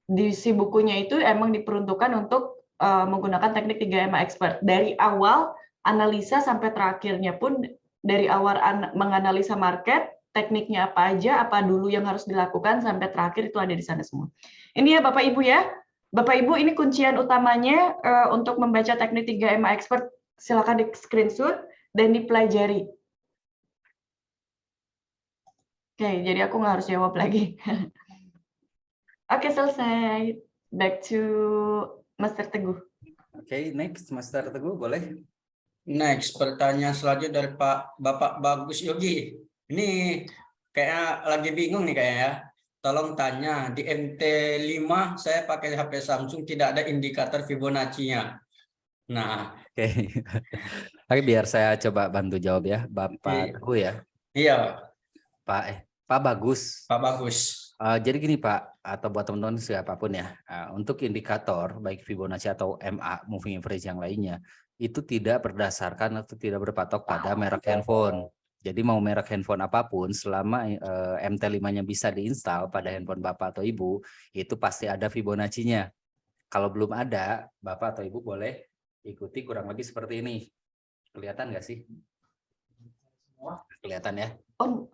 Di si bukunya itu emang diperuntukkan untuk menggunakan teknik 3MA Expert. Dari awal analisa sampai terakhirnya pun dari awal menganalisa market, tekniknya apa aja, apa dulu yang harus dilakukan sampai terakhir itu ada di sana semua. Ini ya Bapak Ibu ya. Bapak Ibu ini kuncian utamanya untuk membaca teknik 3MA Expert, silakan di screenshot dan dipelajari. Oke, jadi aku nggak harus jawab lagi. Oke, selesai. Back to Master Teguh. Oke, next Master Teguh boleh? Next, pertanyaan selanjutnya dari Bapak Bagus Yogi. Ini kayak lagi bingung nih kayaknya ya. Tolong tanya, di MT5 saya pakai HP Samsung tidak ada indikator Fibonacci-nya. Nah, Oke. Tapi biar saya coba bantu jawab ya, Bapak Teguh ya. iya, Pak Bagus. Pak Bagus. Jadi gini Pak, atau buat teman-teman siapapun ya, untuk indikator baik Fibonacci atau MA, moving average yang lainnya, itu tidak berdasarkan atau tidak berpatok pada merek handphone. Jadi mau merek handphone apapun, selama MT5-nya bisa diinstal pada handphone Bapak atau Ibu, itu pasti ada Fibonacci-nya. Kalau belum ada, Bapak atau Ibu boleh ikuti kurang lebih seperti ini. Kelihatan nggak sih? Kelihatan ya? On.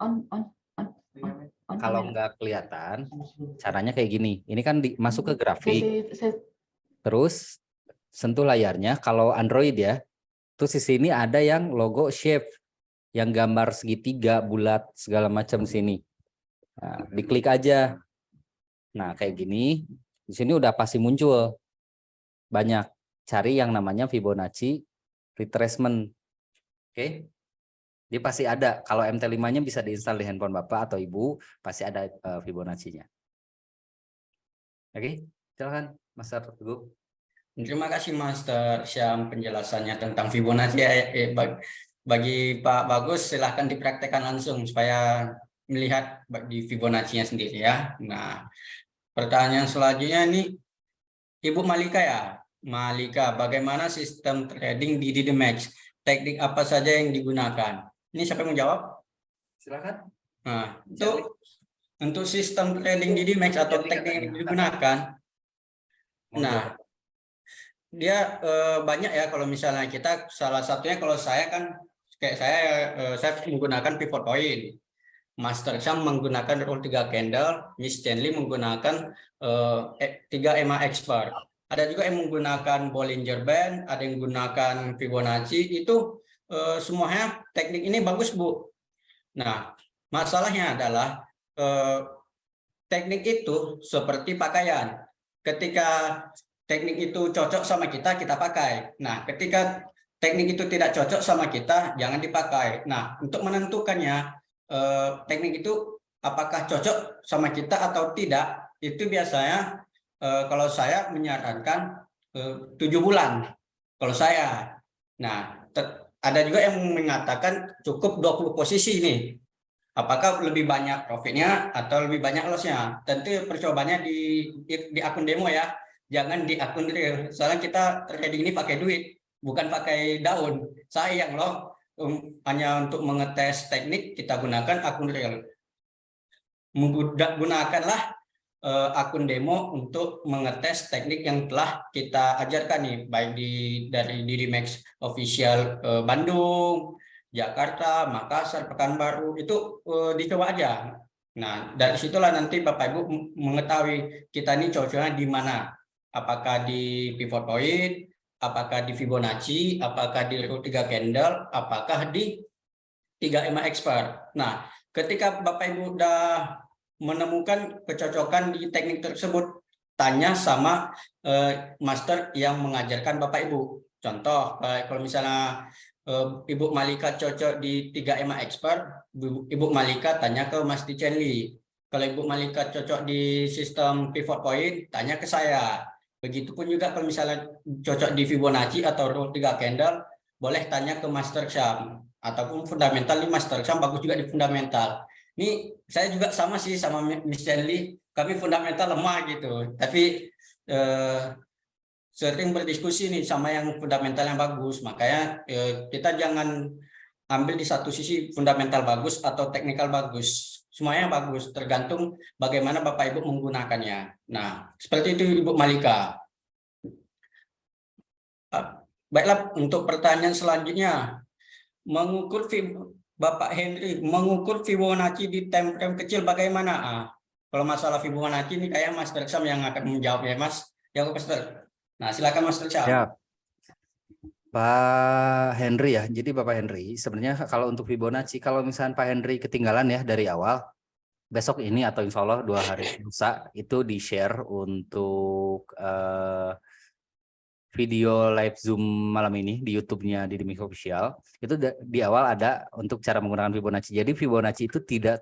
Kalau nggak kelihatan, caranya kayak gini. Ini kan masuk ke grafik, terus sentuh layarnya. Kalau Android ya, terus di sini ada yang logo shape, yang gambar segitiga, bulat, segala macam sini. Nah, diklik aja. Nah, kayak gini. Di sini udah pasti muncul banyak. Cari yang namanya Fibonacci retracement. Oke. Dia pasti ada. Kalau MT5-nya bisa diinstal di handphone Bapak atau Ibu, pasti ada Fibonacci-nya. Oke, silakan Master Teguh. Terima kasih Master Syam penjelasannya tentang Fibonacci. Bagi Pak Bagus, silahkan dipraktekkan langsung supaya melihat di Fibonacci-nya sendiri ya. Nah, pertanyaan selanjutnya ini Ibu Malika ya. Malika, bagaimana sistem trading di Didimax? Teknik apa saja yang digunakan? Ini siapa yang menjawab? Silakan. Nah, untuk sistem trading di Didimax atau teknik yang digunakan, nah dia banyak ya. Kalau misalnya kita salah satunya, kalau saya kan kayak saya menggunakan pivot point. Master Sam menggunakan rule 3 candle, Miss Stanley menggunakan 3 EMA expert. Ada juga yang menggunakan Bollinger Band, ada yang menggunakan Fibonacci, itu semuanya teknik ini bagus, Bu. Nah, masalahnya adalah teknik itu seperti pakaian. Ketika teknik itu cocok sama kita, kita pakai. Nah, ketika teknik itu tidak cocok sama kita, jangan dipakai. Nah, untuk menentukannya, teknik itu apakah cocok sama kita atau tidak, itu biasanya kalau saya menyarankan 7 bulan. Kalau saya. Nah, ada juga yang mengatakan cukup 20 posisi nih. Apakah lebih banyak profitnya atau lebih banyak lossnya? Tentu percobaannya di akun demo ya, jangan di akun real. Soalnya kita trading ini pakai duit, bukan pakai daun. Sayang loh, hanya untuk mengetes teknik kita gunakan akun real. Gunakanlah akun demo untuk mengetes teknik yang telah kita ajarkan nih, baik dari Dirimex Official Bandung, Jakarta, Makassar, Pekanbaru, itu dicoba aja. Nah, dari situlah nanti Bapak Ibu mengetahui kita ini cocoknya di mana. Apakah di pivot point, apakah di Fibonacci, apakah di rule 3 candle, apakah di 3 EMA expert. Nah, ketika Bapak Ibu udah menemukan kecocokan di teknik tersebut, tanya sama master yang mengajarkan Bapak Ibu. Contoh, kalau misalnya Ibu Malika cocok di 3 EMA expert, Ibu Malika tanya ke Mas Lee. Kalau Ibu Malika cocok di sistem pivot point, tanya ke saya. Begitupun juga kalau misalnya cocok di Fibonacci atau rule 3 candle, boleh tanya ke Master Syam. Ataupun fundamental di Master Syam bagus juga di fundamental. Ini saya juga sama sih sama Miss Stanley, kami fundamental lemah gitu. Tapi sering berdiskusi nih sama yang fundamental yang bagus. Makanya kita jangan ambil di satu sisi fundamental bagus atau teknikal bagus. Semuanya bagus, tergantung bagaimana Bapak Ibu menggunakannya. Nah, seperti itu Ibu Malika. Baiklah, untuk pertanyaan selanjutnya, Bapak Henry, mengukur Fibonacci di time frame kecil bagaimana? Kalau masalah Fibonacci ini kayak Mas Tersam yang akan menjawab ya Mas. Ya, Master. Nah, silakan Mas Tersam. Ya. Pak Henry ya. Jadi Bapak Henry, sebenarnya kalau untuk Fibonacci, kalau misalnya Pak Henry ketinggalan ya dari awal, besok ini atau insya Allah 2 hari lusa itu di-share untuk video live Zoom malam ini di YouTube-nya Dirimex Official. Itu di awal ada untuk cara menggunakan Fibonacci. Jadi Fibonacci itu tidak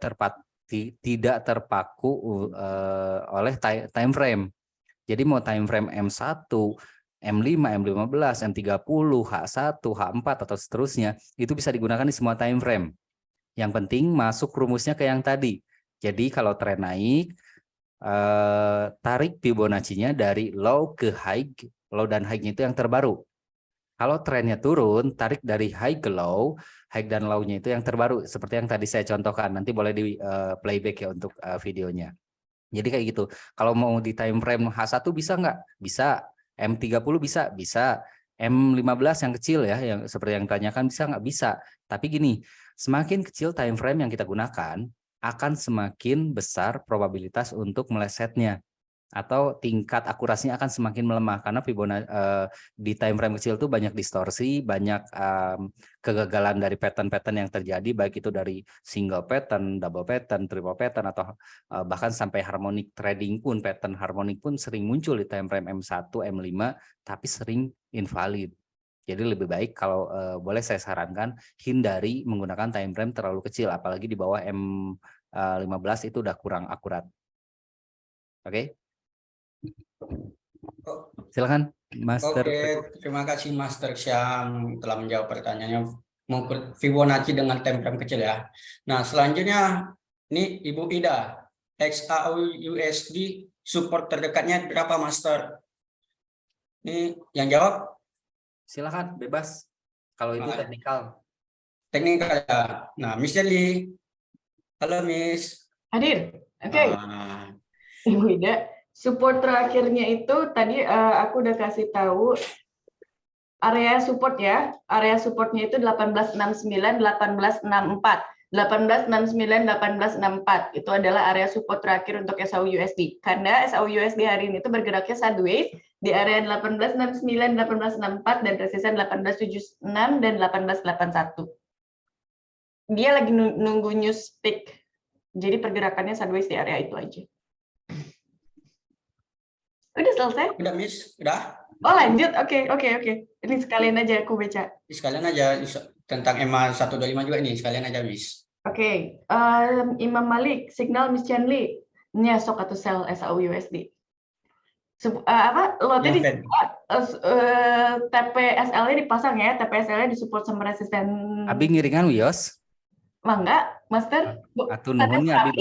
terpaku oleh time frame. Jadi mau time frame M1, M5, M15, M30, H1, H4 atau seterusnya, itu bisa digunakan di semua time frame. Yang penting masuk rumusnya ke yang tadi. Jadi kalau tren naik, tarik Fibonacci-nya dari low ke high, low dan high-nya itu yang terbaru. Kalau trennya turun, tarik dari high ke low, high dan low-nya itu yang terbaru. Seperti yang tadi saya contohkan, nanti boleh di playback ya untuk videonya. Jadi kayak gitu. Kalau mau di time frame H1 bisa nggak? Bisa. M30 bisa? Bisa. M15 yang kecil ya, yang seperti yang ditanyakan bisa nggak? Bisa. Tapi gini, semakin kecil time frame yang kita gunakan, akan semakin besar probabilitas untuk melesetnya. Atau tingkat akurasinya akan semakin melemah karena Fibonacci di time frame kecil itu banyak distorsi, banyak kegagalan dari pattern-pattern yang terjadi, baik itu dari single pattern, double pattern, triple pattern, atau bahkan sampai harmonic trading pun, pattern harmonic pun sering muncul di time frame M1, M5, tapi sering invalid. Jadi lebih baik kalau boleh saya sarankan hindari menggunakan time frame terlalu kecil, apalagi di bawah M15 itu udah kurang akurat. Oke? Silakan Master. Oke, terima kasih Master Syam telah menjawab pertanyaannya mengukur Fibonacci dengan time frame kecil ya. Nah, selanjutnya ini Ibu Ida, XAUUSD support terdekatnya berapa Master? Ini yang jawab? Silakan, bebas. Kalau itu teknikal. Teknikal ya. Nah, Miss Jelly. Halo Miss. Hadir. Oke. Ibu Ida. Support terakhirnya itu tadi aku udah kasih tahu area support ya. Area supportnya itu 1869, 1864. 1869, 1864 itu adalah area support terakhir untuk SAU-USD. Karena SAU-USD hari ini itu bergeraknya sideways di area 1869, 1864 dan resisten 1876 dan 1881. Dia lagi nunggu news peak. Jadi pergerakannya sideways di area itu aja. Udah selesai? Udah, Miss. Udah. Oh lanjut, oke. Ini sekalian aja aku baca. Sekalian aja tentang EMA 125 juga ini, sekalian aja, Miss. Oke, Imam Malik, signal Miss Chanli, nyesok atau sell SAU-USD. Lotnya di TPSL-nya dipasang ya, TPSL-nya disupport sama resisten. Abi ngiringan wios. Enggak, Master. Atuh nuhunnya Abi.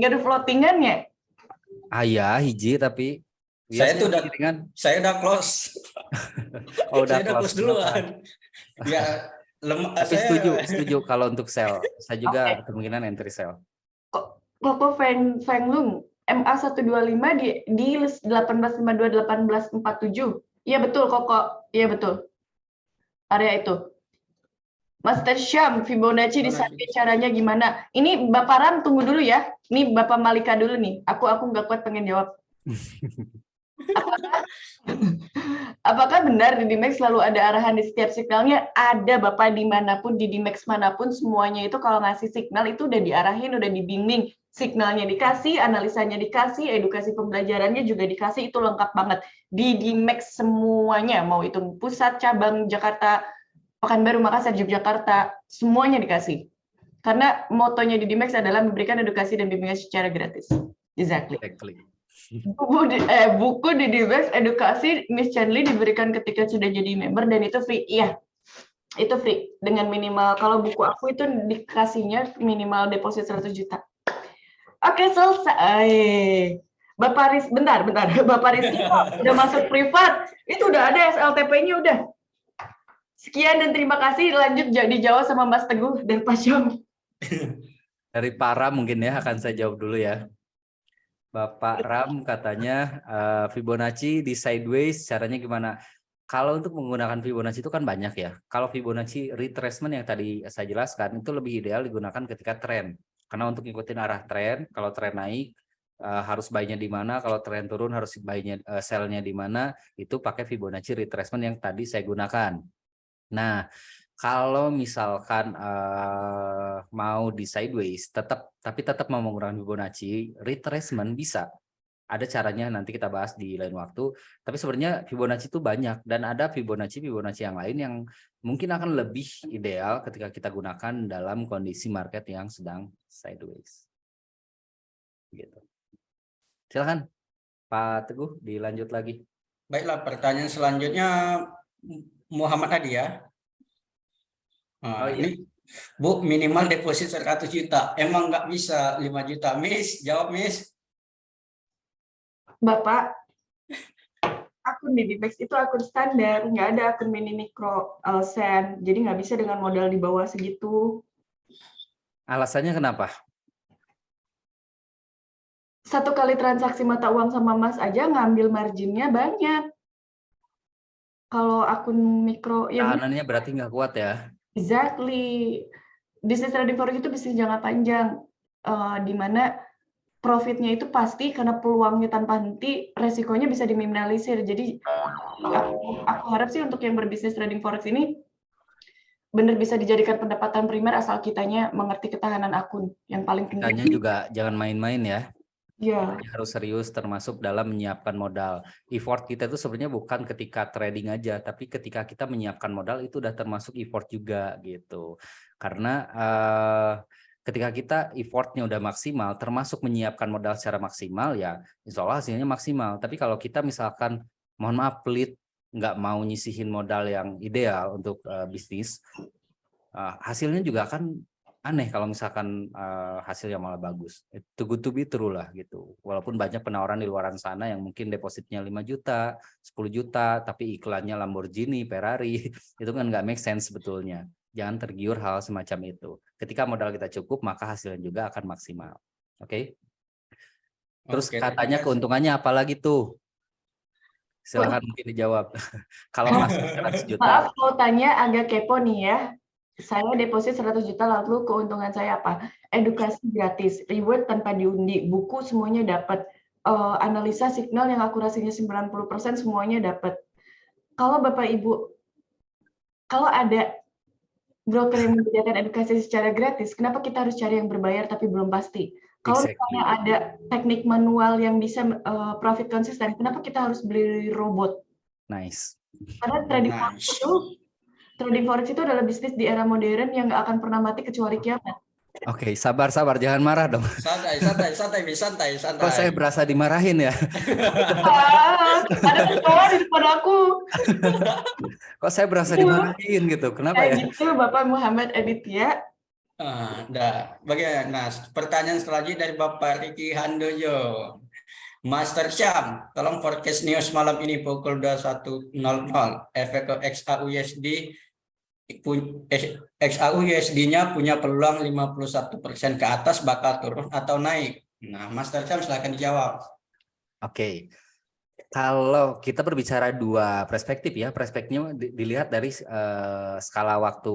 Nggak ada floatingannya. Ya, hiji tapi Saya tuh udah ngiringan. Saya udah close. Oh, udah saya udah close duluan. Ya, tapi setuju kalau untuk sell. Saya juga kemungkinan entry sell. Koko Feng Lung MA 125 di 1852 1847. Iya betul Koko. Iya betul. Area itu. Master Syam Fibonacci disamping caranya gimana? Ini Bapak Ram tunggu dulu ya. Ini Bapak Malika dulu nih. Aku nggak kuat pengen jawab. Apakah benar di Dimex selalu ada arahan di setiap signalnya? Ada Bapak dimanapun, di Dimex manapun, semuanya itu kalau ngasih signal itu udah diarahin, udah dibimbing. Signalnya dikasih, analisanya dikasih, edukasi pembelajarannya juga dikasih, itu lengkap banget. Di Dimex semuanya, mau itu pusat, cabang, Jakarta, Pekanbaru, Makassar, Yogyakarta, semuanya dikasih. Karena motonya di Dimex adalah memberikan edukasi dan bimbingan secara gratis. Exactly. Buku di Dimex edukasi Miss Chanli diberikan ketika sudah jadi member dan itu free. Iya, itu free dengan minimal. Kalau buku aku itu dikasihnya minimal deposit 100 juta. Oke, selesai. Bapak Riz, bentar. Bapak Rizky udah masuk privat. Itu udah ada SLTP-nya udah. Sekian dan terima kasih. Lanjut dijawab sama Mas Teguh dan Pak Syam. Dari para mungkin ya akan saya jawab dulu ya. Bapak Ram katanya Fibonacci di sideways caranya gimana? Kalau untuk menggunakan Fibonacci itu kan banyak ya. Kalau Fibonacci retracement yang tadi saya jelaskan itu lebih ideal digunakan ketika tren. Karena untuk ngikutin arah tren, kalau tren naik harus buy-nya di mana, kalau tren turun harus buy-nya sell-nya di mana, itu pakai Fibonacci retracement yang tadi saya gunakan. Nah, kalau misalkan mau di sideways, tapi tetap mau menggunakan Fibonacci, retracement bisa. Ada caranya nanti kita bahas di lain waktu. Tapi sebenarnya Fibonacci itu banyak dan ada Fibonacci yang lain yang mungkin akan lebih ideal ketika kita gunakan dalam kondisi market yang sedang sideways. Gitu. Silakan Pak Teguh dilanjut lagi. Baiklah, pertanyaan selanjutnya Muhammad Hadi ya. Nah, iya. Ini Bu, minimal deposit 100 juta. Emang nggak bisa 5 juta, Miss? Jawab, Miss. Bapak, akun di Dimex itu akun standar, nggak ada akun mini mikro sen, jadi nggak bisa dengan modal di bawah segitu. Alasannya kenapa? Satu kali transaksi mata uang sama Mas aja ngambil marginnya banyak. Kalau akun mikro, ya Tahanannya berarti nggak kuat ya? Exactly. Bisnis trading forex itu bisnis jangka panjang, di mana profitnya itu pasti karena peluangnya tanpa henti, resikonya bisa diminimalisir. Jadi aku harap sih untuk yang berbisnis trading forex ini benar bisa dijadikan pendapatan primer asal kitanya mengerti ketahanan akun yang paling penting. Kitanya juga jangan main-main ya. Ya. Harus serius termasuk dalam menyiapkan modal. Effort kita itu sebenarnya bukan ketika trading aja, tapi ketika kita menyiapkan modal itu udah termasuk effort juga gitu. Karena ketika kita effortnya udah maksimal, termasuk menyiapkan modal secara maksimal ya, insya Allah hasilnya maksimal. Tapi kalau kita misalkan, mohon maaf, pelit, nggak mau nyisihin modal yang ideal untuk bisnis, hasilnya juga akan aneh kalau misalkan hasilnya malah bagus. Too good to be true lah gitu. Walaupun banyak penawaran di luaran sana yang mungkin depositnya 5 juta, 10 juta, tapi iklannya Lamborghini, Ferrari, itu kan nggak make sense sebetulnya. Jangan tergiur hal semacam itu. Ketika modal kita cukup, maka hasilnya juga akan maksimal. Oke? Terus katanya keuntungannya apa lagi tuh? Silakan mungkin dijawab. Kalau masuk 100 juta. Maaf mau tanya agak kepo nih ya. Saya deposit 100 juta lalu keuntungan saya apa? Edukasi gratis, reward tanpa diundi, buku semuanya dapat. Analisa signal yang akurasinya 90% semuanya dapat. Kalau Bapak Ibu, kalau ada broker yang menyediakan edukasi secara gratis, kenapa kita harus cari yang berbayar tapi belum pasti? Kalau misalnya ada teknik manual yang bisa profit konsisten, kenapa kita harus beli robot? Nice. Karena trading forex itu adalah bisnis di era modern yang nggak akan pernah mati kecuali kiamat. Oke, sabar, jangan marah dong. Santai. Kok saya berasa dimarahin ya? Ada kecoa di depan aku. Kok saya berasa dimarahin gitu? Kenapa ya? Gitu, Bapak Muhammad Aditya. Bagaimana? Nah, pertanyaan selanjutnya dari Bapak Riki Handoyo. Master Syam, tolong forecast news malam ini pukul 21.00. Efek ke XAUUSD XAUUSD-nya punya peluang 51% ke atas bakal turun atau naik. Nah, Master Syam silakan dijawab. Oke. Kalau kita berbicara dua perspektif ya, perspektifnya dilihat dari skala waktu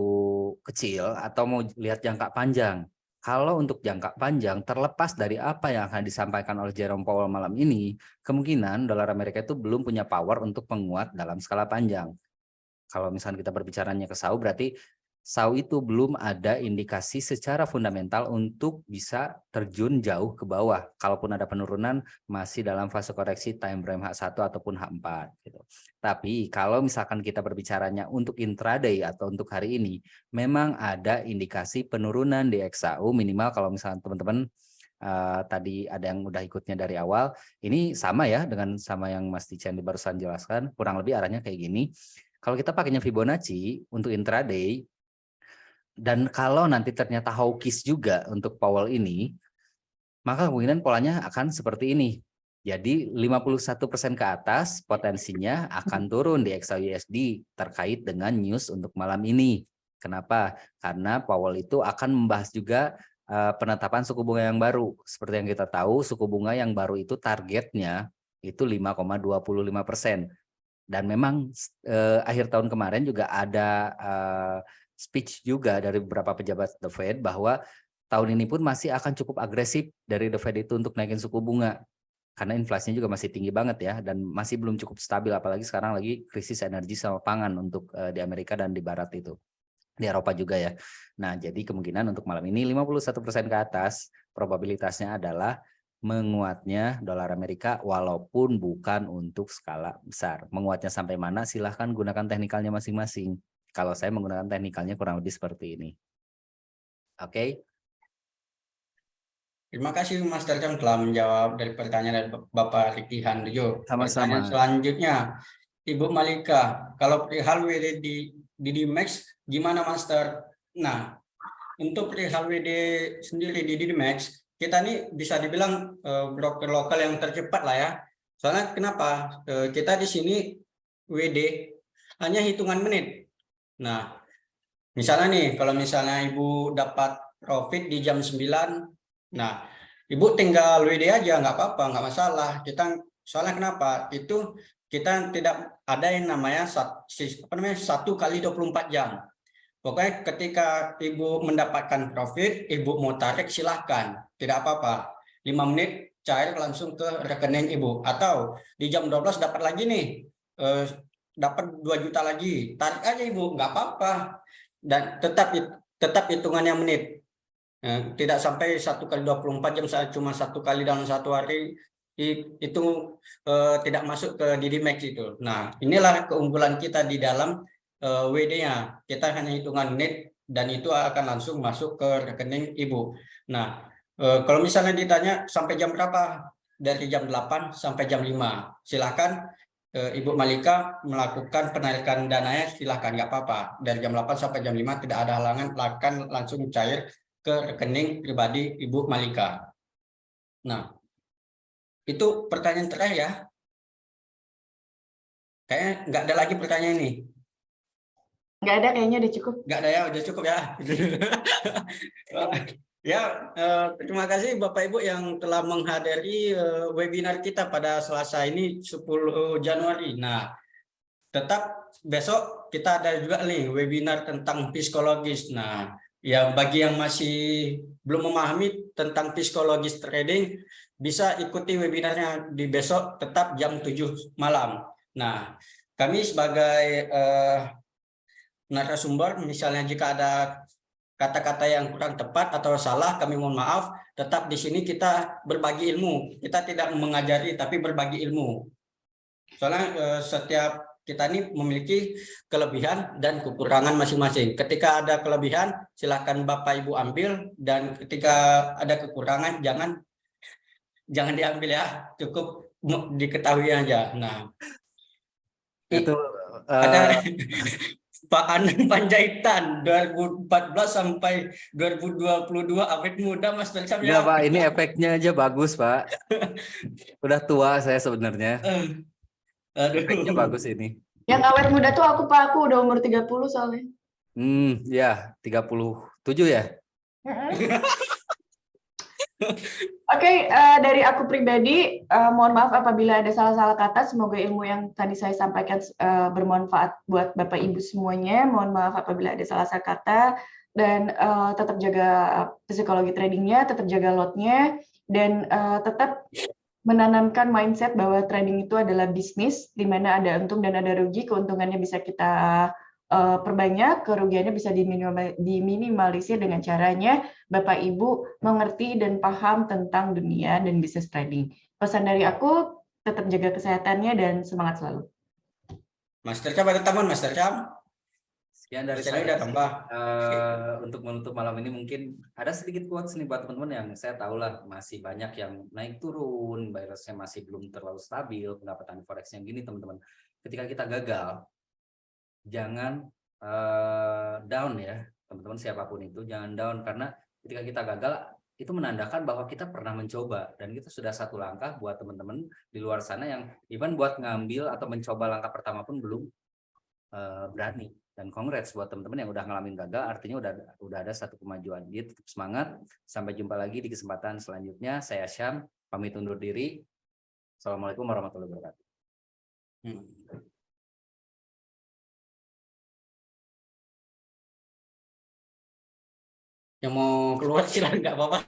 kecil atau mau lihat jangka panjang. Kalau untuk jangka panjang, terlepas dari apa yang akan disampaikan oleh Jerome Powell malam ini, kemungkinan dolar Amerika itu belum punya power untuk menguat dalam skala panjang. Kalau misalnya kita berbicaranya ke SAU, berarti SAU itu belum ada indikasi secara fundamental untuk bisa terjun jauh ke bawah. Kalaupun ada penurunan, masih dalam fase koreksi time frame H1 ataupun H4. Gitu. Tapi kalau misalkan kita berbicaranya untuk intraday atau untuk hari ini, memang ada indikasi penurunan di XAU minimal kalau misalnya teman-teman tadi ada yang udah ikutnya dari awal. Ini sama ya dengan sama yang Mas Tican barusan jelaskan, kurang lebih arahnya kayak gini. Kalau kita pakainya Fibonacci untuk intraday, dan kalau nanti ternyata hawkish juga untuk Powell ini, maka kemungkinan polanya akan seperti ini. Jadi 51% ke atas potensinya akan turun di XAUUSD terkait dengan news untuk malam ini. Kenapa? Karena Powell itu akan membahas juga penetapan suku bunga yang baru. Seperti yang kita tahu, suku bunga yang baru itu targetnya itu 5,25%. Dan memang akhir tahun kemarin juga ada speech juga dari beberapa pejabat The Fed bahwa tahun ini pun masih akan cukup agresif dari The Fed itu untuk naikin suku bunga. Karena inflasinya juga masih tinggi banget ya, dan masih belum cukup stabil, apalagi sekarang lagi krisis energi sama pangan untuk di Amerika dan di Barat itu. Di Eropa juga ya. Nah, jadi kemungkinan untuk malam ini 51% ke atas probabilitasnya adalah menguatnya dolar Amerika walaupun bukan untuk skala besar. Menguatnya sampai mana silahkan gunakan teknikalnya masing-masing. Kalau saya menggunakan teknikalnya kurang lebih seperti ini. Oke. Terima kasih Mas Darjam telah menjawab dari pertanyaan dari Bapak Riki Handoyo. Sama-sama. Pertanyaan selanjutnya, Ibu Malika, kalau perihal WD di DDMax gimana Master? Nah, untuk perihal WD sendiri di DDMax, kita nih bisa dibilang broker lokal yang tercepat lah ya. Soalnya kenapa? Kita di sini WD hanya hitungan menit. Nah, misalnya nih, kalau misalnya Ibu dapat profit di jam 9, nah Ibu tinggal WD aja, nggak apa-apa, nggak masalah. Soalnya kenapa? Itu kita tidak ada yang namanya 1 kali 24 jam. Pokoknya ketika Ibu mendapatkan profit, Ibu mau tarik silahkan, tidak apa-apa. 5 menit cair langsung ke rekening Ibu. Atau di jam 12 dapat lagi nih, dapat 2 juta lagi, tarik aja Ibu, nggak apa-apa. Dan tetap hitungannya menit. Tidak sampai 1 kali 24 jam, saat cuma 1 kali dalam 1 hari, itu tidak masuk ke DDMax itu. Nah, inilah keunggulan kita di dalam WD-nya, kita hanya hitungan menit dan itu akan langsung masuk ke rekening Ibu. Nah, kalau misalnya ditanya sampai jam berapa, dari jam 8 sampai jam 5, silakan Ibu Malika melakukan penarikan dananya, silakan, nggak apa-apa. Dari jam 8 sampai jam 5 tidak ada halangan, akan langsung cair ke rekening pribadi Ibu Malika. Nah, itu pertanyaan terakhir ya. Kayaknya nggak ada lagi pertanyaan ini. Nggak ada, kayaknya udah cukup. Nggak ada ya, udah cukup ya. Ya, Terima kasih Bapak Ibu yang telah menghadiri webinar kita pada Selasa ini 10 Januari. Nah, tetap besok kita ada juga nih webinar tentang psikologis. Nah, ya bagi yang masih belum memahami tentang psikologis trading, bisa ikuti webinarnya di besok tetap jam 7 malam. Nah, kami sebagai narasumber, misalnya jika ada kata-kata yang kurang tepat atau salah, kami mohon maaf. Tetap di sini kita berbagi ilmu. Kita tidak mengajari, tapi berbagi ilmu. Soalnya setiap kita ini memiliki kelebihan dan kekurangan masing-masing. Ketika ada kelebihan, silakan Bapak Ibu ambil, dan ketika ada kekurangan, jangan diambil ya. Cukup diketahui aja. Nah, Itu ada Pak Anang Panjaitan 2014 sampai 2022 awet muda Mas Belcam enggak ya. Pak, ini efeknya aja bagus Pak. Udah tua saya sebenarnya. Efeknya Aduh. bagus ini. Yang awet muda tuh aku Pak, aku udah umur 30 soalnya. Ya 37 ya. Oke, dari aku pribadi, mohon maaf apabila ada salah-salah kata. Semoga ilmu yang tadi saya sampaikan bermanfaat buat Bapak Ibu semuanya. Mohon maaf apabila ada salah-salah kata. Dan tetap jaga psikologi tradingnya, tetap jaga lotnya, dan tetap menanamkan mindset bahwa trading itu adalah bisnis, di mana ada untung dan ada rugi. Keuntungannya bisa kita perbanyak, kerugiannya bisa diminimalisir dengan caranya Bapak Ibu mengerti dan paham tentang dunia dan bisnis trading. Pesan dari aku, tetap jaga kesehatannya dan semangat selalu. Mas Tercam ada tambahan Mas Tercam? Sekian dari Saya saya. udah tambah. Untuk menutup malam ini mungkin ada sedikit quotes nih buat teman-teman yang saya tahu lah masih banyak yang naik turun, virusnya masih belum terlalu stabil, pendapatan forex yang gini teman-teman. Ketika kita gagal, jangan down ya teman-teman, siapapun itu jangan down, karena ketika kita gagal itu menandakan bahwa kita pernah mencoba, dan itu sudah satu langkah buat teman-teman di luar sana yang even buat ngambil atau mencoba langkah pertama pun belum berani. Dan congrats buat teman-teman yang udah ngalamin gagal, artinya udah ada satu kemajuan. Jadi tetap semangat, sampai jumpa lagi di kesempatan selanjutnya. Saya Syam, pamit undur diri. Assalamualaikum warahmatullahi wabarakatuh. Yang mau keluar silakan, nggak apa-apa.